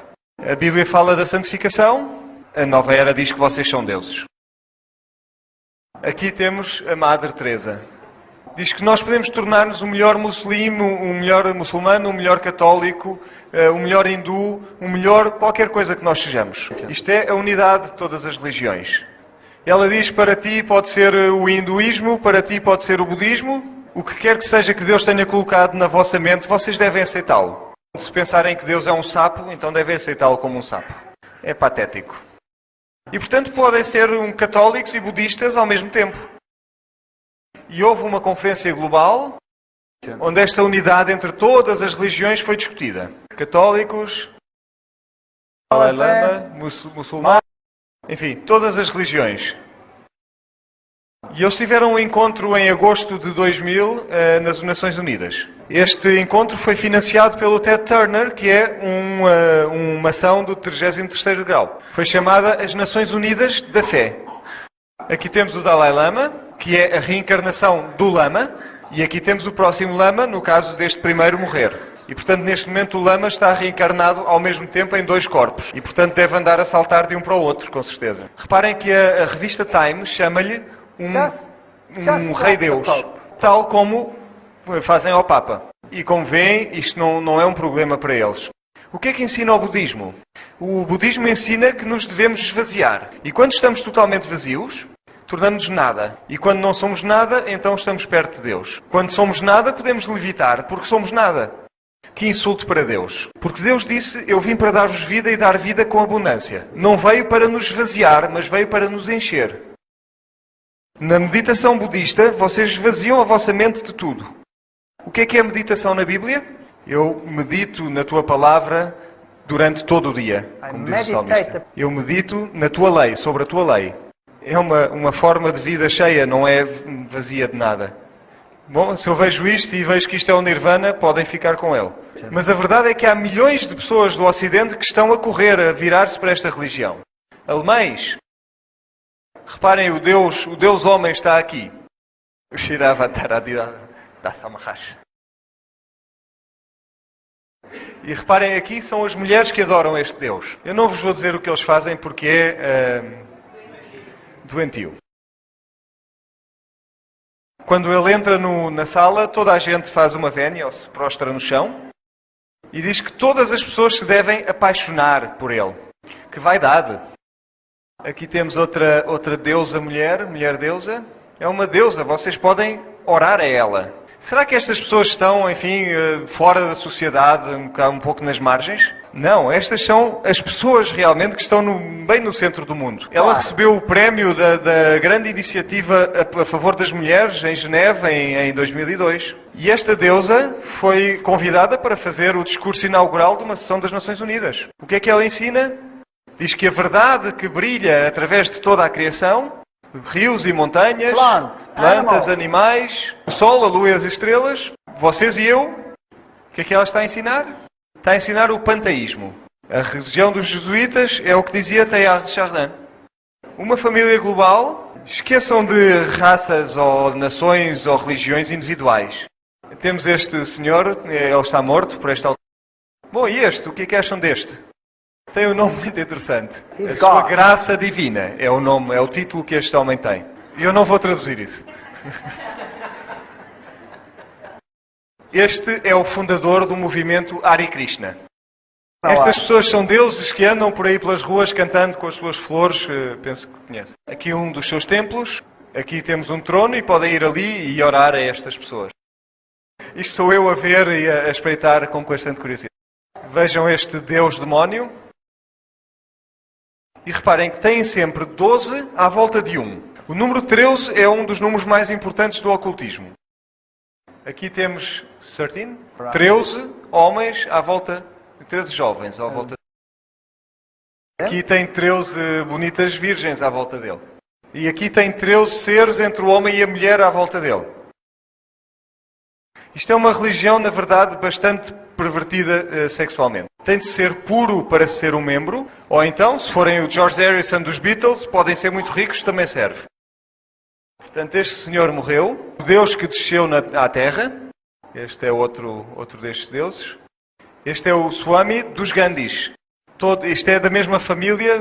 A Bíblia fala da santificação. A nova era diz que vocês são deuses. Aqui temos a Madre Teresa. Diz que nós podemos tornar-nos o melhor muçulmano, o melhor muçulmano, o melhor católico, o melhor hindu, o melhor qualquer coisa que nós sejamos. Isto é a unidade de todas as religiões. Ela diz para ti pode ser o hinduísmo, para ti pode ser o budismo. O que quer que seja que Deus tenha colocado na vossa mente, vocês devem aceitá-lo. Se pensarem que Deus é um sapo, então devem aceitá-lo como um sapo. É patético. E, portanto, podem ser católicos e budistas ao mesmo tempo. E houve uma conferência global, onde esta unidade entre todas as religiões foi discutida. Católicos, Dalai Lama, muçulmanos, enfim, todas as religiões. E eles tiveram um encontro em agosto de 2000 nas Nações Unidas. Este encontro foi financiado pelo Ted Turner, que é uma ação do 33º grau. Foi chamada as Nações Unidas da Fé. Aqui temos o Dalai Lama, que é a reencarnação do Lama, e aqui temos o próximo Lama, no caso deste primeiro morrer. E, portanto, neste momento o Lama está reencarnado ao mesmo tempo em 2 corpos. E, portanto, deve andar a saltar de um para o outro, com certeza. Reparem que a revista Time chama-lhe um rei Deus, tal como fazem ao Papa. E como veem, isto não é um problema para eles. O que é que ensina o budismo? O budismo ensina que nos devemos esvaziar. E quando estamos totalmente vazios, tornamos-nos nada. E quando não somos nada, então estamos perto de Deus. Quando somos nada, podemos levitar, porque somos nada. Que insulto para Deus. Porque Deus disse, eu vim para dar-vos vida e dar vida com abundância. Não veio para nos esvaziar, mas veio para nos encher. Na meditação budista, vocês esvaziam a vossa mente de tudo. O que é a meditação na Bíblia? Eu medito na tua palavra durante todo o dia, como diz o salmista. Eu medito na tua lei, sobre a tua lei. É uma forma de vida cheia, não é vazia de nada. Bom, se eu vejo isto e vejo que isto é o Nirvana, podem ficar com ele. Mas a verdade é que há milhões de pessoas do Ocidente que estão a correr, a virar-se para esta religião. Alemães. Reparem, o Deus homem está aqui. O E reparem, aqui são as mulheres que adoram este Deus. Eu não vos vou dizer o que eles fazem porque é doentio. Quando ele entra na sala, toda a gente faz uma vénia ou se prostra no chão e diz que todas as pessoas se devem apaixonar por ele. Que vaidade! Aqui temos outra deusa mulher deusa. É uma deusa, vocês podem orar a ela. Será que estas pessoas estão, enfim, fora da sociedade, um pouco nas margens? Não, estas são as pessoas realmente que estão bem no centro do mundo. Ela recebeu o prémio da grande iniciativa a favor das mulheres em Geneve em 2002. E esta deusa foi convidada para fazer o discurso inaugural de uma sessão das Nações Unidas. O que é que ela ensina? Diz que a verdade que brilha através de toda a criação rios e montanhas, Plants, plantas, animals. animais, o sol, a lua e as estrelas, vocês e eu. O que é que ela está a ensinar? Está a ensinar o panteísmo. A religião dos jesuítas é o que dizia Teilhard de Chardin. Uma família global, esqueçam de raças ou nações ou religiões individuais. Temos este senhor, ele está morto por esta altura. Bom, e este? O que é que acham deste? Tem um nome muito interessante. A sua graça divina é o nome, é o título que este homem tem. E eu não vou traduzir isso. Este é o fundador do movimento Hare Krishna. Estas pessoas são deuses que andam por aí pelas ruas cantando com as suas flores, penso que conhece. Aqui um dos seus templos, aqui temos um trono e podem ir ali e orar a estas pessoas. Isto sou eu a ver e a espreitar com bastante curiosidade. Vejam este deus demónio. E reparem que têm sempre 12 à volta de 1. O número 13 é um dos números mais importantes do ocultismo. Aqui temos 13 homens à volta, 13 jovens à volta dele. Aqui tem 13 bonitas virgens à volta dele. E aqui tem 13 seres entre o homem e a mulher à volta dele. Isto é uma religião, na verdade, bastante pervertida sexualmente. Tem de ser puro para ser um membro, ou então, se forem o George Harrison dos Beatles, podem ser muito ricos, também serve. Portanto, este senhor morreu, o Deus que desceu à Terra, este é outro destes deuses. Este é o Swami dos Gandhis. Isto é da mesma família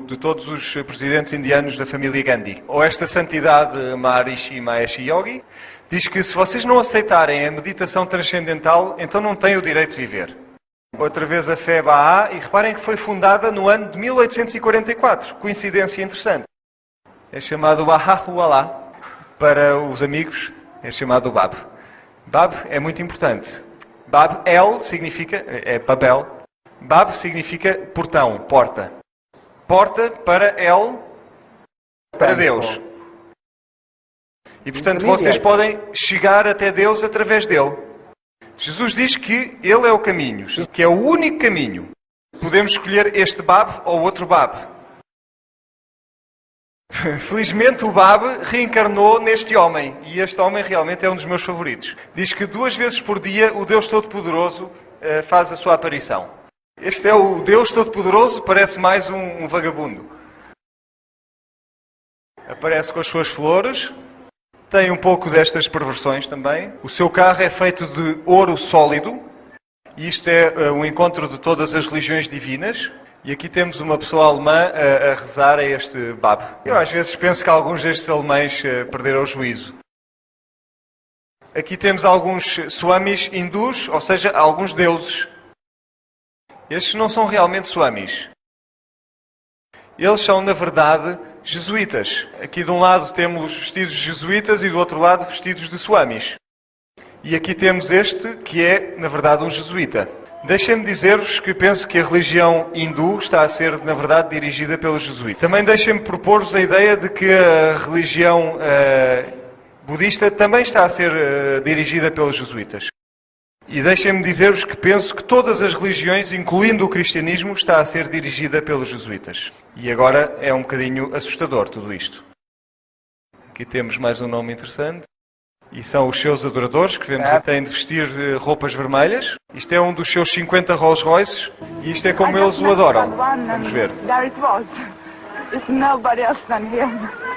de todos os presidentes indianos da família Gandhi. Ou esta santidade Maharishi Mahesh Yogi diz que se vocês não aceitarem a meditação transcendental, então não têm o direito de viver. Outra vez a fé Bahá'í, e reparem que foi fundada no ano de 1844. Coincidência interessante. É chamado Baha'u'lláh. Para os amigos, é chamado Bab. Bab é muito importante. Bab, El, significa, é Babel. Bab significa portão, porta. Porta para El, para Deus. E portanto vocês podem chegar até Deus através dele. Jesus diz que ele é o caminho, que é o único caminho. Podemos escolher este Bab ou outro Bab. Felizmente o Bab reencarnou neste homem. E este homem realmente é um dos meus favoritos. Diz que 2 vezes por dia o Deus Todo-Poderoso faz a sua aparição. Este é o Deus Todo-Poderoso, parece mais um vagabundo. Aparece com as suas flores. Tem um pouco destas perversões também. O seu carro é feito de ouro sólido. E isto é um encontro de todas as religiões divinas. E aqui temos uma pessoa alemã a rezar a este Bab. Eu às vezes penso que alguns destes alemães perderam o juízo. Aqui temos alguns swamis hindus, ou seja, alguns deuses. Estes não são realmente swamis. Eles são, na verdade, jesuítas. Aqui de um lado temos vestidos de jesuítas e do outro lado vestidos de swamis. E aqui temos este, que é, na verdade, um jesuíta. Deixem-me dizer-vos que penso que a religião hindu está a ser, na verdade, dirigida pelos jesuítas. Também deixem-me propor-vos a ideia de que a religião budista também está a ser dirigida pelos jesuítas. E deixem-me dizer-vos que penso que todas as religiões, incluindo o cristianismo, está a ser dirigida pelos jesuítas. E agora é um bocadinho assustador tudo isto. Aqui temos mais um nome interessante. E são os seus adoradores, que vemos que têm de vestir roupas vermelhas. Isto é um dos seus 50 Rolls Royces. E isto é como eles o adoram. Vamos ver.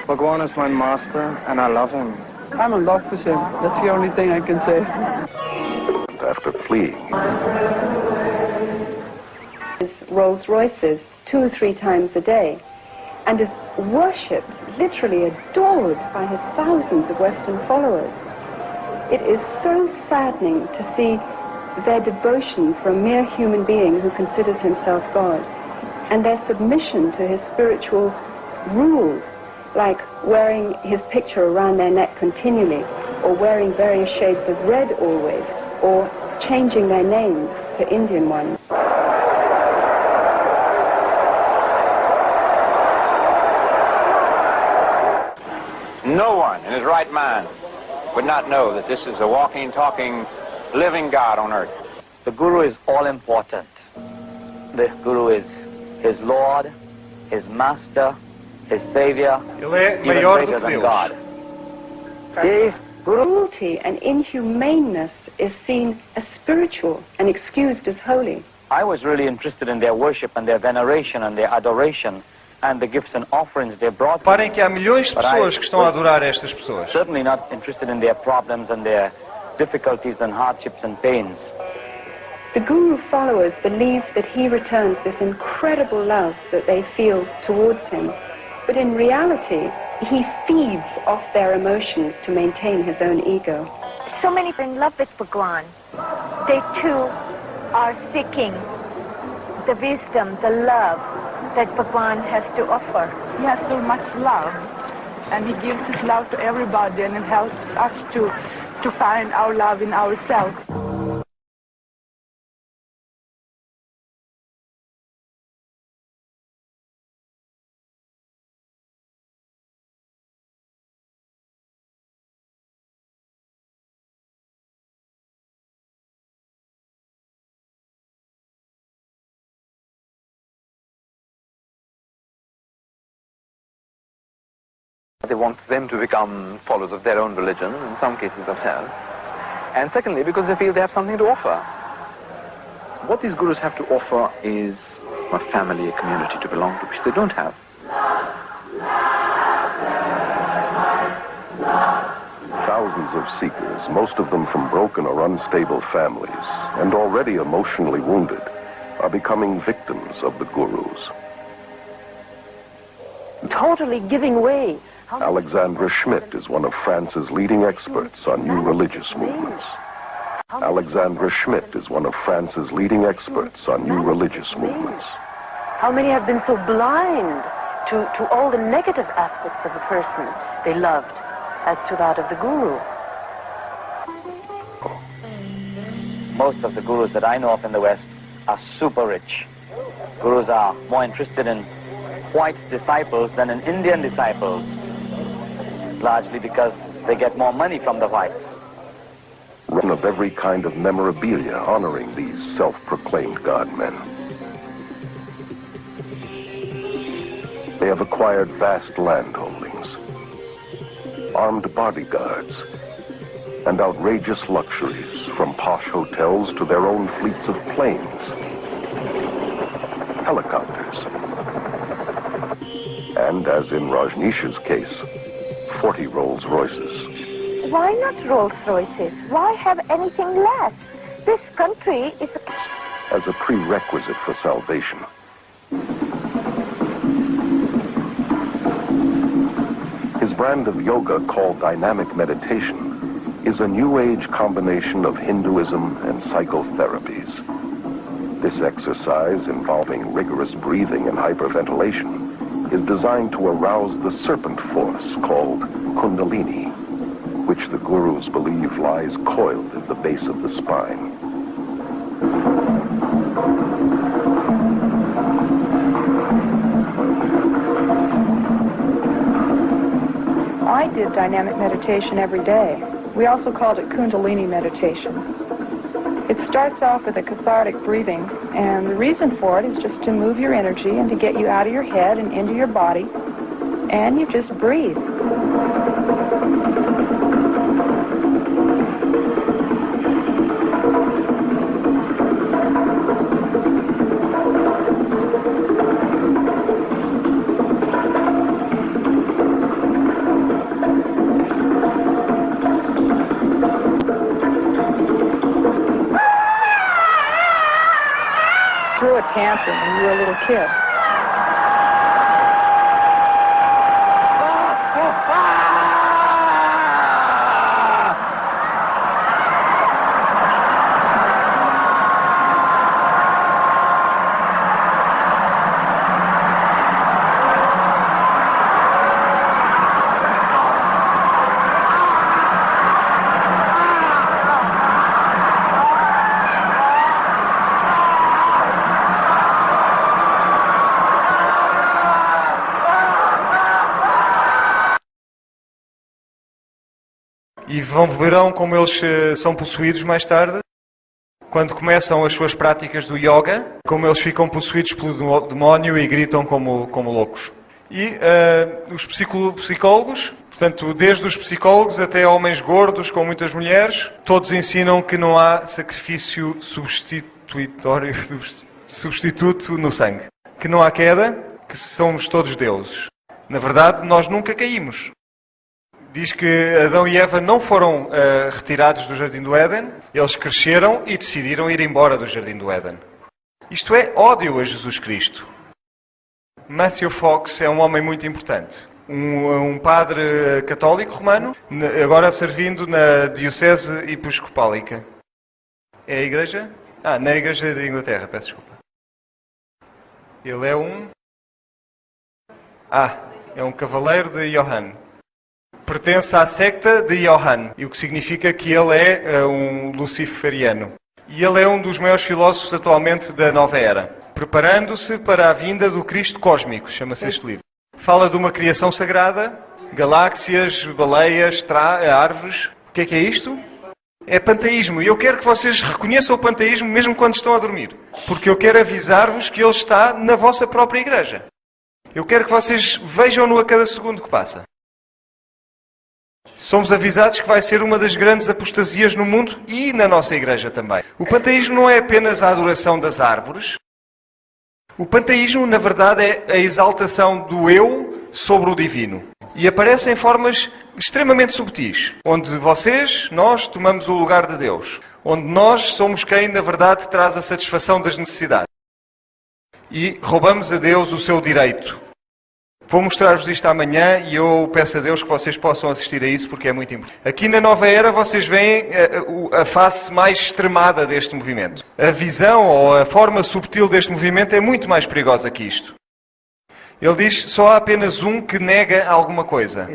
Bhagwan is my master and I love him. I'm in love with him. That's the only thing I can say. After fleeing. Rolls Royces 2 or 3 times a day and is worshipped, literally adored by his thousands of Western followers. It is so saddening to see their devotion for a mere human being who considers himself God, and their submission to his spiritual rules, like wearing his picture around their neck continually, or wearing various shades of red always, or changing their names to Indian ones. No one in his right mind would not know that this is a walking, talking, living God on earth. The Guru is all important. The Guru is his Lord, his Master, his savior, Ele é even maior do greater que than Deus. God. The Cruelty and inhumaneness is seen as spiritual and excused as holy. I was really interested in their worship and their veneration and their adoration and the gifts and offerings they brought. Reparem que há milhões de pessoas que estão a adorar estas pessoas. Certainly not interested in their problems and their difficulties and hardships and pains. The Guru followers believe that he returns this incredible love that they feel towards him. But in reality, he feeds off their emotions to maintain his own ego. So many are in love with Bhagwan. They too are seeking the wisdom, the love that Bhagwan has to offer. He has so much love, and he gives his love to everybody, and it helps us to find our love in ourselves. They want them to become followers of their own religion, in some cases themselves. And secondly, because they feel they have something to offer. What these gurus have to offer is a family, a community to belong to, which they don't have. Thousands of seekers, most of them from broken or unstable families, and already emotionally wounded, are becoming victims of the gurus. Totally giving way. Alexandra Schmidt is one of France's leading experts on new religious movements. Alexandra Schmidt is one of France's leading experts on new religious movements. How many have been so blind to all the negative aspects of a person they loved as to that of the guru? Most of the gurus that I know of in the West are super rich. Gurus are more interested in white disciples than in Indian disciples, largely because they get more money from the whites. Run of every kind of memorabilia honoring these self-proclaimed God-men. They have acquired vast land holdings, armed bodyguards, and outrageous luxuries, from posh hotels to their own fleets of planes, helicopters, and, as in Rajneesh's case, 40 Rolls-Royces. Why not Rolls-Royces? Why have anything less? This country is as a prerequisite for salvation. His brand of yoga, called dynamic meditation, is a new age combination of Hinduism and psychotherapies. This exercise, involving rigorous breathing and hyperventilation, is designed to arouse the serpent force called Kundalini, which the gurus believe lies coiled at the base of the spine. I did dynamic meditation every day. We also called it Kundalini meditation. It starts off with a cathartic breathing, and the reason for it is just to move your energy and to get you out of your head and into your body, and you just breathe. Threw a tantrum when you were a little kid. E verão como eles são possuídos mais tarde, quando começam as suas práticas do yoga, como eles ficam possuídos pelo demónio e gritam como loucos. E os psicólogos, portanto, desde os psicólogos até homens gordos com muitas mulheres, todos ensinam que não há sacrifício substituto no sangue. Que não há queda, que somos todos deuses. Na verdade, nós nunca caímos. Diz que Adão e Eva não foram retirados do Jardim do Éden, eles cresceram e decidiram ir embora do Jardim do Éden. Isto é ódio a Jesus Cristo. Matthew Fox é um homem muito importante. Um padre católico romano, agora servindo na Diocese Episcopálica. É a igreja? Na Igreja da Inglaterra, peço desculpa. Ele é um cavaleiro de Johann. Pertence à secta de Johann, e o que significa que ele é um luciferiano. E ele é um dos maiores filósofos atualmente da nova era. Preparando-se para a vinda do Cristo cósmico, chama-se este livro. Fala de uma criação sagrada, galáxias, baleias, árvores. O que é isto? É panteísmo. E eu quero que vocês reconheçam o panteísmo mesmo quando estão a dormir. Porque eu quero avisar-vos que ele está na vossa própria igreja. Eu quero que vocês vejam-no a cada segundo que passa. Somos avisados que vai ser uma das grandes apostasias no mundo e na nossa igreja também. O panteísmo não é apenas a adoração das árvores. O panteísmo, na verdade, é a exaltação do eu sobre o divino. E aparece em formas extremamente subtis, onde nós, tomamos o lugar de Deus. Onde nós somos quem, na verdade, traz a satisfação das necessidades. E roubamos a Deus o seu direito. Vou mostrar-vos isto amanhã e eu peço a Deus que vocês possam assistir a isso porque é muito importante. Aqui na Nova Era vocês veem a face mais extremada deste movimento. A visão ou a forma subtil deste movimento é muito mais perigosa que isto. Ele diz só há apenas um que nega alguma coisa.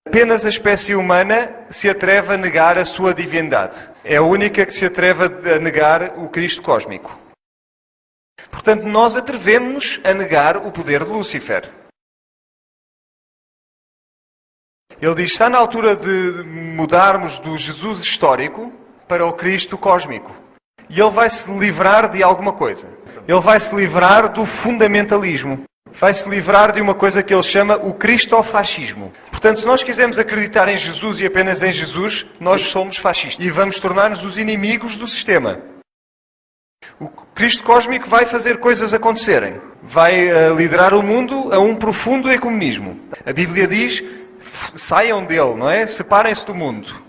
Apenas a espécie humana se atreve a negar a sua divindade. É a única que se atreve a negar o Cristo cósmico. Portanto, nós atrevemos-nos a negar o poder de Lúcifer. Ele diz, está na altura de mudarmos do Jesus histórico para o Cristo cósmico. E ele vai se livrar de alguma coisa. Ele vai se livrar do fundamentalismo. Vai se livrar de uma coisa que ele chama o cristofascismo. Portanto, se nós quisermos acreditar em Jesus e apenas em Jesus, nós somos fascistas. E vamos tornar-nos os inimigos do sistema. O Cristo cósmico vai fazer coisas acontecerem. Vai liderar o mundo a um profundo ecumenismo. A Bíblia diz... Saiam dele, não é? Separem-se do mundo.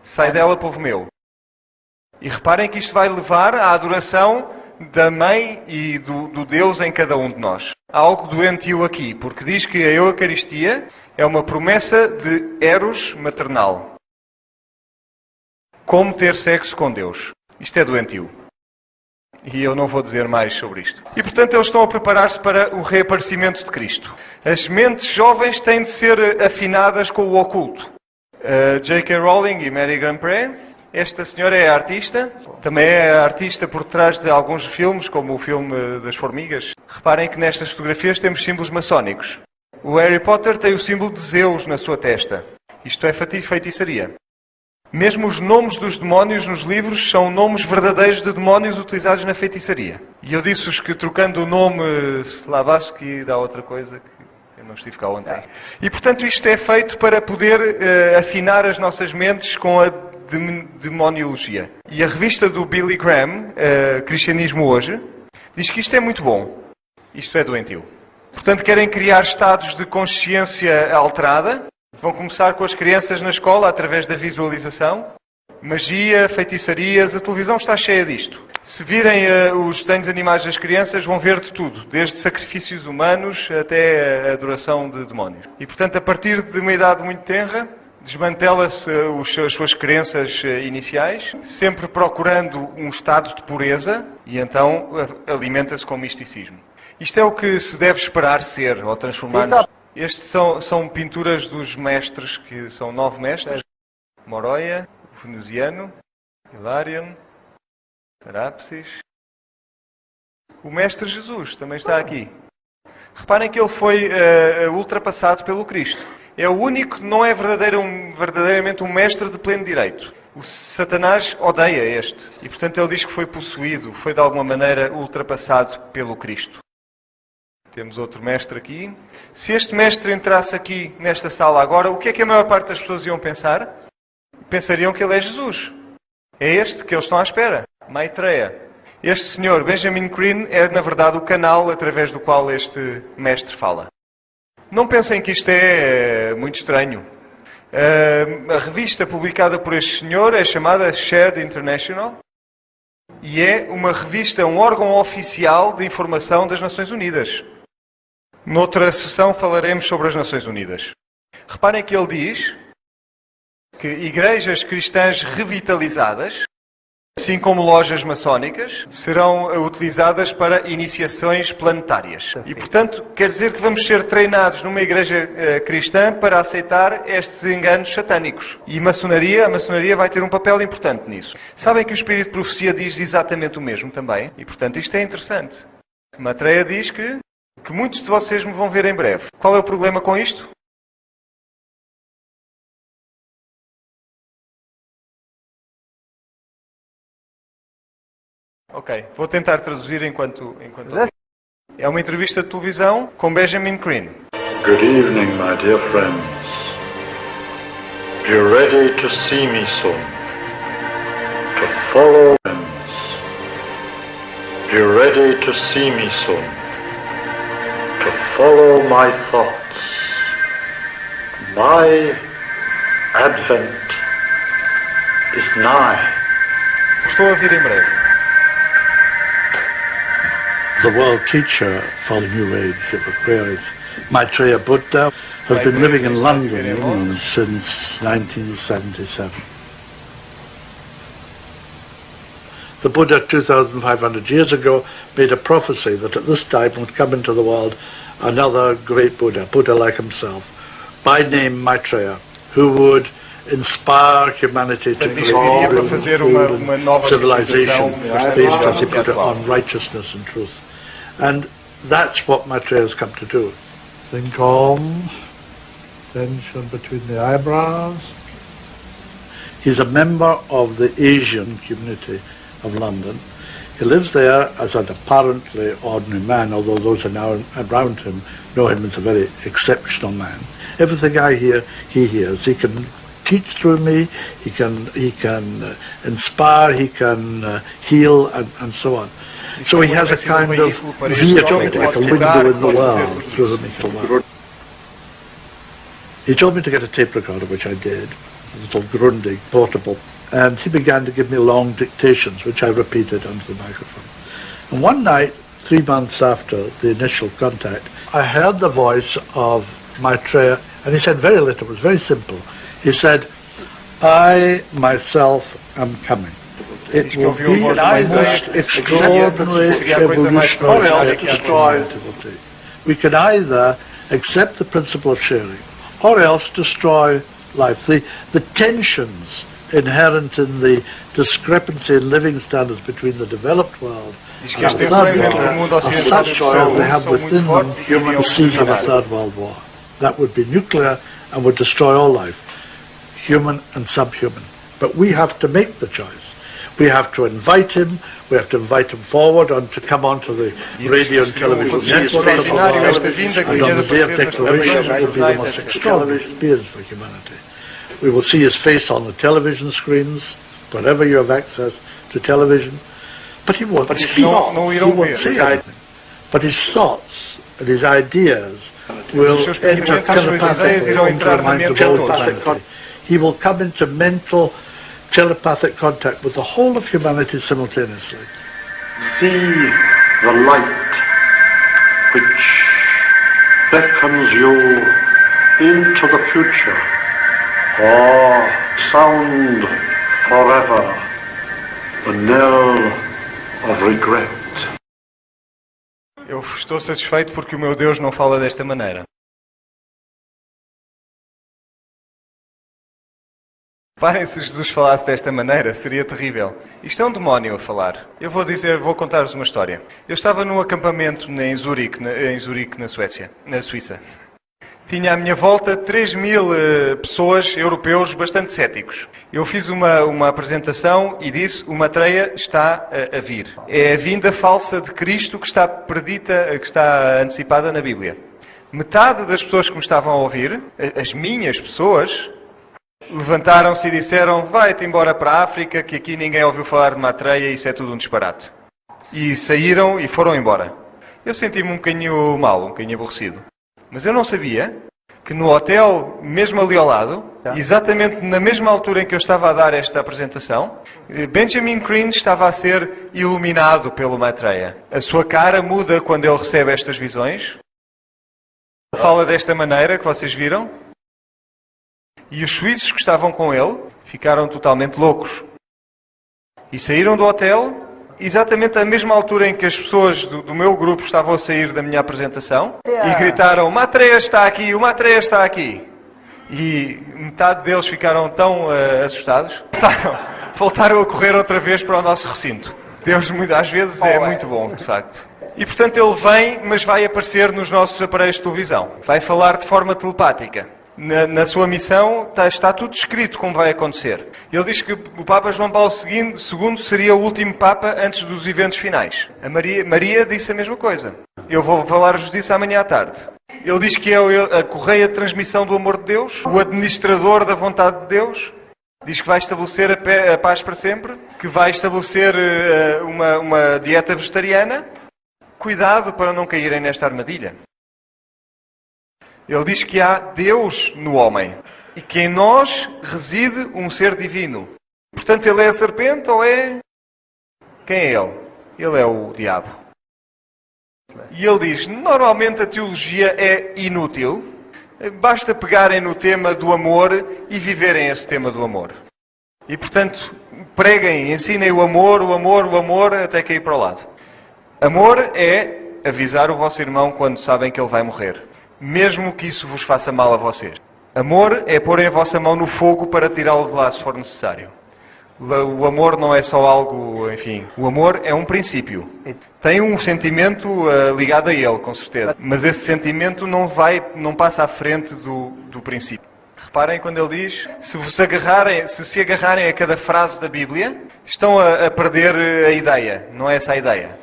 Sai dela, povo meu. E reparem que isto vai levar à adoração da mãe e do Deus em cada um de nós. Há algo doentio aqui, porque diz que a Eucaristia é uma promessa de eros maternal. Como ter sexo com Deus. Isto é doentio. E eu não vou dizer mais sobre isto. E, portanto, eles estão a preparar-se para o reaparecimento de Cristo. As mentes jovens têm de ser afinadas com o oculto. J.K. Rowling e Mary Grant-Pré. Esta senhora é artista. Também é artista por trás de alguns filmes, como o filme das formigas. Reparem que nestas fotografias temos símbolos maçónicos. O Harry Potter tem o símbolo de Zeus na sua testa. Isto é feitiçaria. Mesmo os nomes dos demónios nos livros são nomes verdadeiros de demónios utilizados na feitiçaria. E eu disse-vos que trocando o nome Slavatsky dá outra coisa que eu não estive cá ontem. E portanto isto é feito para poder afinar as nossas mentes com a demoniologia. E a revista do Billy Graham, Cristianismo Hoje, diz que isto é muito bom. Isto é doentio. Portanto querem criar estados de consciência alterada. Vão começar com as crianças na escola através da visualização. Magia, feitiçarias, a televisão está cheia disto. Se virem os desenhos animais das crianças, vão ver de tudo. Desde sacrifícios humanos até a adoração de demónios. E, portanto, a partir de uma idade muito tenra, desmantela-se as suas crenças iniciais, sempre procurando um estado de pureza, e então alimenta-se com misticismo. Isto é o que se deve esperar ser, ou transformar-nos. Estes são pinturas dos mestres, que são 9 mestres. Moroia, Veneziano, Hilarion, Tarapsis. O Mestre Jesus também está aqui. Reparem que ele foi ultrapassado pelo Cristo. É o único que não é verdadeiramente um mestre de pleno direito. O Satanás odeia este. E portanto ele diz que foi possuído, foi de alguma maneira ultrapassado pelo Cristo. Temos outro mestre aqui. Se este mestre entrasse aqui nesta sala agora, o que é que a maior parte das pessoas iam pensar? Pensariam que ele é Jesus. É este que eles estão à espera. Maitreya. Este senhor, Benjamin Crane, é na verdade o canal através do qual este mestre fala. Não pensem que isto é muito estranho. A revista publicada por este senhor é chamada Shared International e é uma revista, um órgão oficial de informação das Nações Unidas. Noutra sessão falaremos sobre as Nações Unidas. Reparem que ele diz que igrejas cristãs revitalizadas, assim como lojas maçónicas, serão utilizadas para iniciações planetárias. E, portanto, quer dizer que vamos ser treinados numa igreja cristã para aceitar estes enganos satânicos. E a maçonaria vai ter um papel importante nisso. Sabem que o Espírito de Profecia diz exatamente o mesmo também? E, portanto, isto é interessante. Maitreya diz que muitos de vocês me vão ver em breve. Qual é o problema com isto? Ok, vou tentar traduzir enquanto... É uma entrevista de televisão com Benjamin Crane. Good evening, my dear friends. Be ready to see me soon. To follow friends. Be ready to see me soon. To follow my thoughts. My advent is nigh. Estou a vir em breve. The world teacher for the New Age of Aquarius, Maitreya Buddha, has been living in London, England, since 1977. The Buddha, 2,500 years ago, made a prophecy that at this time would come into the world another great Buddha like himself, by name Maitreya, who would inspire humanity to build a civilization based, as he put it, on righteousness and truth. And that's what Maitreya has come to do. Think calm, tension between the eyebrows. He's a member of the Asian community of London. He lives there as an apparently ordinary man, although those who are now around him know him as a very exceptional man. Everything I hear, he hears. He can teach through me, he can inspire, he can heal, and so on. So he has a kind of vehicle, like a window in the world through whom he can work. He told me to get a tape recorder, which I did, a little Grundig, portable, and he began to give me long dictations, which I repeated onto the microphone. And one night, 3 months after the initial contact, I heard the voice of Maitreya, and he said very little, it was very simple. He said, I myself am coming. It will be the most extraordinary evolutionary step. We can either accept the principle of sharing, or else destroy life. The tensions inherent in the discrepancy in living standards between the developed world and the third world are such as they have within them the seeds of a third world war. That would be nuclear and would destroy all life, human and subhuman. But we have to make the choice. We have to invite him, we have to invite him forward to come onto the radio and television network of the world, and on the day of declaration it will be the most extraordinary experience for humanity. We will see his face on the television screens, wherever you have access to television, but he won't speak, he won't say anything. But his thoughts and his ideas will enter telepathically into the minds of all humanity. He will come into mental telepathic contact with the whole of humanity simultaneously. See the light which beckons you into the future, or sound forever the knell of regret. Eu estou satisfeito porque o meu Deus não fala desta maneira. Reparem, se Jesus falasse desta maneira, seria terrível. Isto é um demónio a falar. Vou contar-vos uma história. Eu estava num acampamento em Zurique, na Suíça. tinha à minha volta 3.000 pessoas, europeus, bastante céticos. Eu fiz uma apresentação e disse: o Maitreya está a vir. É a vinda falsa de Cristo que está predita, que está antecipada na Bíblia. Metade das pessoas que me estavam a ouvir, as minhas pessoas, levantaram-se e disseram: vai-te embora para a África, que aqui ninguém ouviu falar de Maitreya, isso é tudo um disparate. E saíram e foram embora. Eu senti-me um bocadinho mal, um bocadinho aborrecido. Mas eu não sabia que no hotel, mesmo ali ao lado, exatamente na mesma altura em que eu estava a dar esta apresentação, Benjamin Crane estava a ser iluminado pelo Maitreya. A sua cara muda quando ele recebe estas visões. Ele fala desta maneira que vocês viram. E os suíços que estavam com ele ficaram totalmente loucos. E saíram do hotel exatamente à mesma altura em que as pessoas do meu grupo estavam a sair da minha apresentação e gritaram: o Maitreya está aqui, o Maitreya está aqui. E metade deles ficaram tão assustados, voltaram a correr outra vez para o nosso recinto. Deus, às vezes, é muito bom, de facto. E, portanto, ele vem, mas vai aparecer nos nossos aparelhos de televisão. Vai falar de forma telepática. Na sua missão está tudo escrito como vai acontecer. Ele diz que o Papa João Paulo II seria o último Papa antes dos eventos finais. A Maria disse a mesma coisa. Eu vou falar-vos disso amanhã à tarde. Ele diz que é a correia de transmissão do amor de Deus, o administrador da vontade de Deus. Diz que vai estabelecer a paz para sempre, que vai estabelecer uma dieta vegetariana. Cuidado para não caírem nesta armadilha. Ele diz que há Deus no homem e que em nós reside um ser divino. Portanto, ele é a serpente ou é... Quem é ele? Ele é o diabo. E ele diz: normalmente a teologia é inútil. Basta pegarem no tema do amor e viverem esse tema do amor. E, portanto, preguem, ensinem o amor, até cair para o lado. Amor é avisar o vosso irmão quando sabem que ele vai morrer. Mesmo que isso vos faça mal a vocês. Amor é pôr a vossa mão no fogo para tirá-lo de lá se for necessário. O amor não é só algo, enfim. O amor é um princípio. Tem um sentimento ligado a ele, com certeza. Mas esse sentimento não passa à frente do princípio. Reparem quando ele diz: se se agarrarem a cada frase da Bíblia, estão a perder a ideia. Não é essa a ideia.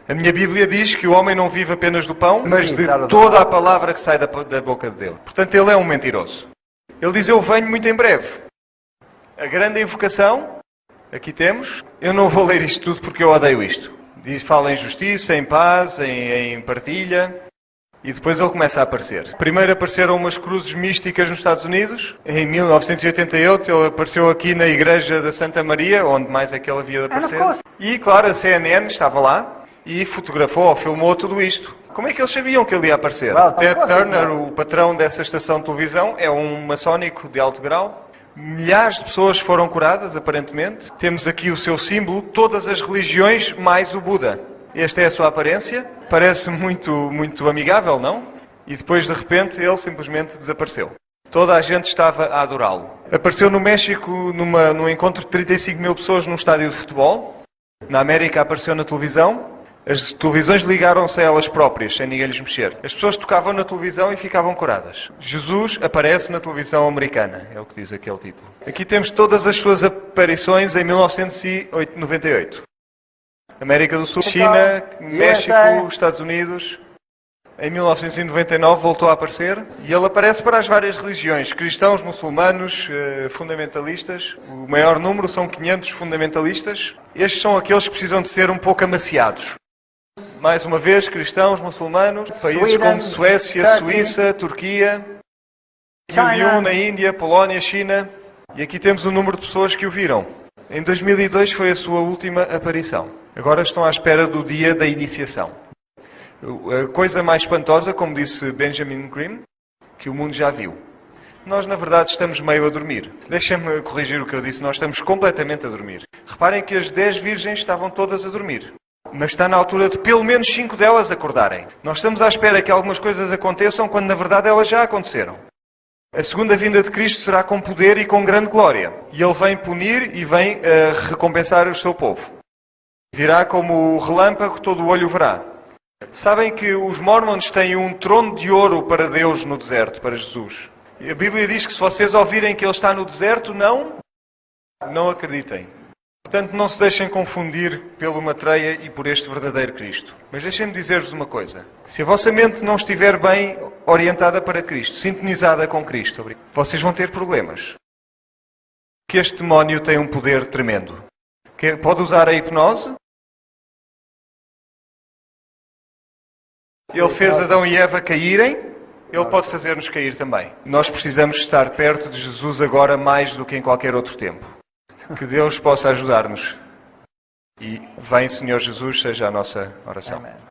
A minha Bíblia diz que o homem não vive apenas do pão, mas de toda a palavra que sai da boca dele. Portanto, ele é um mentiroso. Ele diz: eu venho muito em breve. A grande invocação, aqui temos. Eu não vou ler isto tudo porque eu odeio isto. Fala em justiça, em paz, em partilha. E depois ele começa a aparecer. Primeiro apareceram umas cruzes místicas nos Estados Unidos. Em 1988 ele apareceu aqui na igreja da Santa Maria, onde mais é que ele havia de aparecer. E, claro, a CNN estava lá e fotografou ou filmou tudo isto. Como é que eles sabiam que ele ia aparecer? Ted Turner, o patrão dessa estação de televisão, é um maçónico de alto grau. Milhares de pessoas foram curadas, aparentemente. Temos aqui o seu símbolo, todas as religiões, mais o Buda. Esta é a sua aparência. Parece muito amigável, não? E depois, de repente, ele simplesmente desapareceu. Toda a gente estava a adorá-lo. Apareceu no México num encontro de 35 mil pessoas num estádio de futebol. Na América apareceu na televisão. As televisões ligaram-se a elas próprias, sem ninguém lhes mexer. As pessoas tocavam na televisão e ficavam curadas. Jesus aparece na televisão americana, é o que diz aquele título. Aqui temos todas as suas aparições em 1998. América do Sul, China, México, Estados Unidos. Em 1999 voltou a aparecer e ele aparece para as várias religiões, cristãos, muçulmanos, fundamentalistas. O maior número são 500 fundamentalistas. Estes são aqueles que precisam de ser um pouco amaciados. Mais uma vez, cristãos, muçulmanos, países como Suécia, Suíça, Turquia, 2001 na Índia, Polónia, China. E aqui temos o número de pessoas que o viram. Em 2002 foi a sua última aparição. Agora estão à espera do dia da iniciação. A coisa mais espantosa, como disse Benjamin Crane, que o mundo já viu. Nós, na verdade, estamos meio a dormir. Deixem-me corrigir o que eu disse. Nós estamos completamente a dormir. Reparem que as 10 virgens estavam todas a dormir. Mas está na altura de pelo menos 5 delas acordarem. Nós estamos à espera que algumas coisas aconteçam quando, na verdade, elas já aconteceram. A segunda vinda de Cristo será com poder e com grande glória. E Ele vem punir e vem recompensar o seu povo. Virá como o relâmpago, todo o olho verá. Sabem que os Mormons têm um trono de ouro para Deus no deserto, para Jesus. E a Bíblia diz que se vocês ouvirem que Ele está no deserto, não acreditem. Portanto, não se deixem confundir pelo matreia e por este verdadeiro Cristo. Mas deixem-me dizer-vos uma coisa. Se a vossa mente não estiver bem orientada para Cristo, sintonizada com Cristo, vocês vão ter problemas. Que este demónio tem um poder tremendo. Que pode usar a hipnose. Ele fez Adão e Eva caírem. Ele pode fazer-nos cair também. Nós precisamos estar perto de Jesus agora mais do que em qualquer outro tempo. Que Deus possa ajudar-nos. E vem, Senhor Jesus, seja a nossa oração. Amém.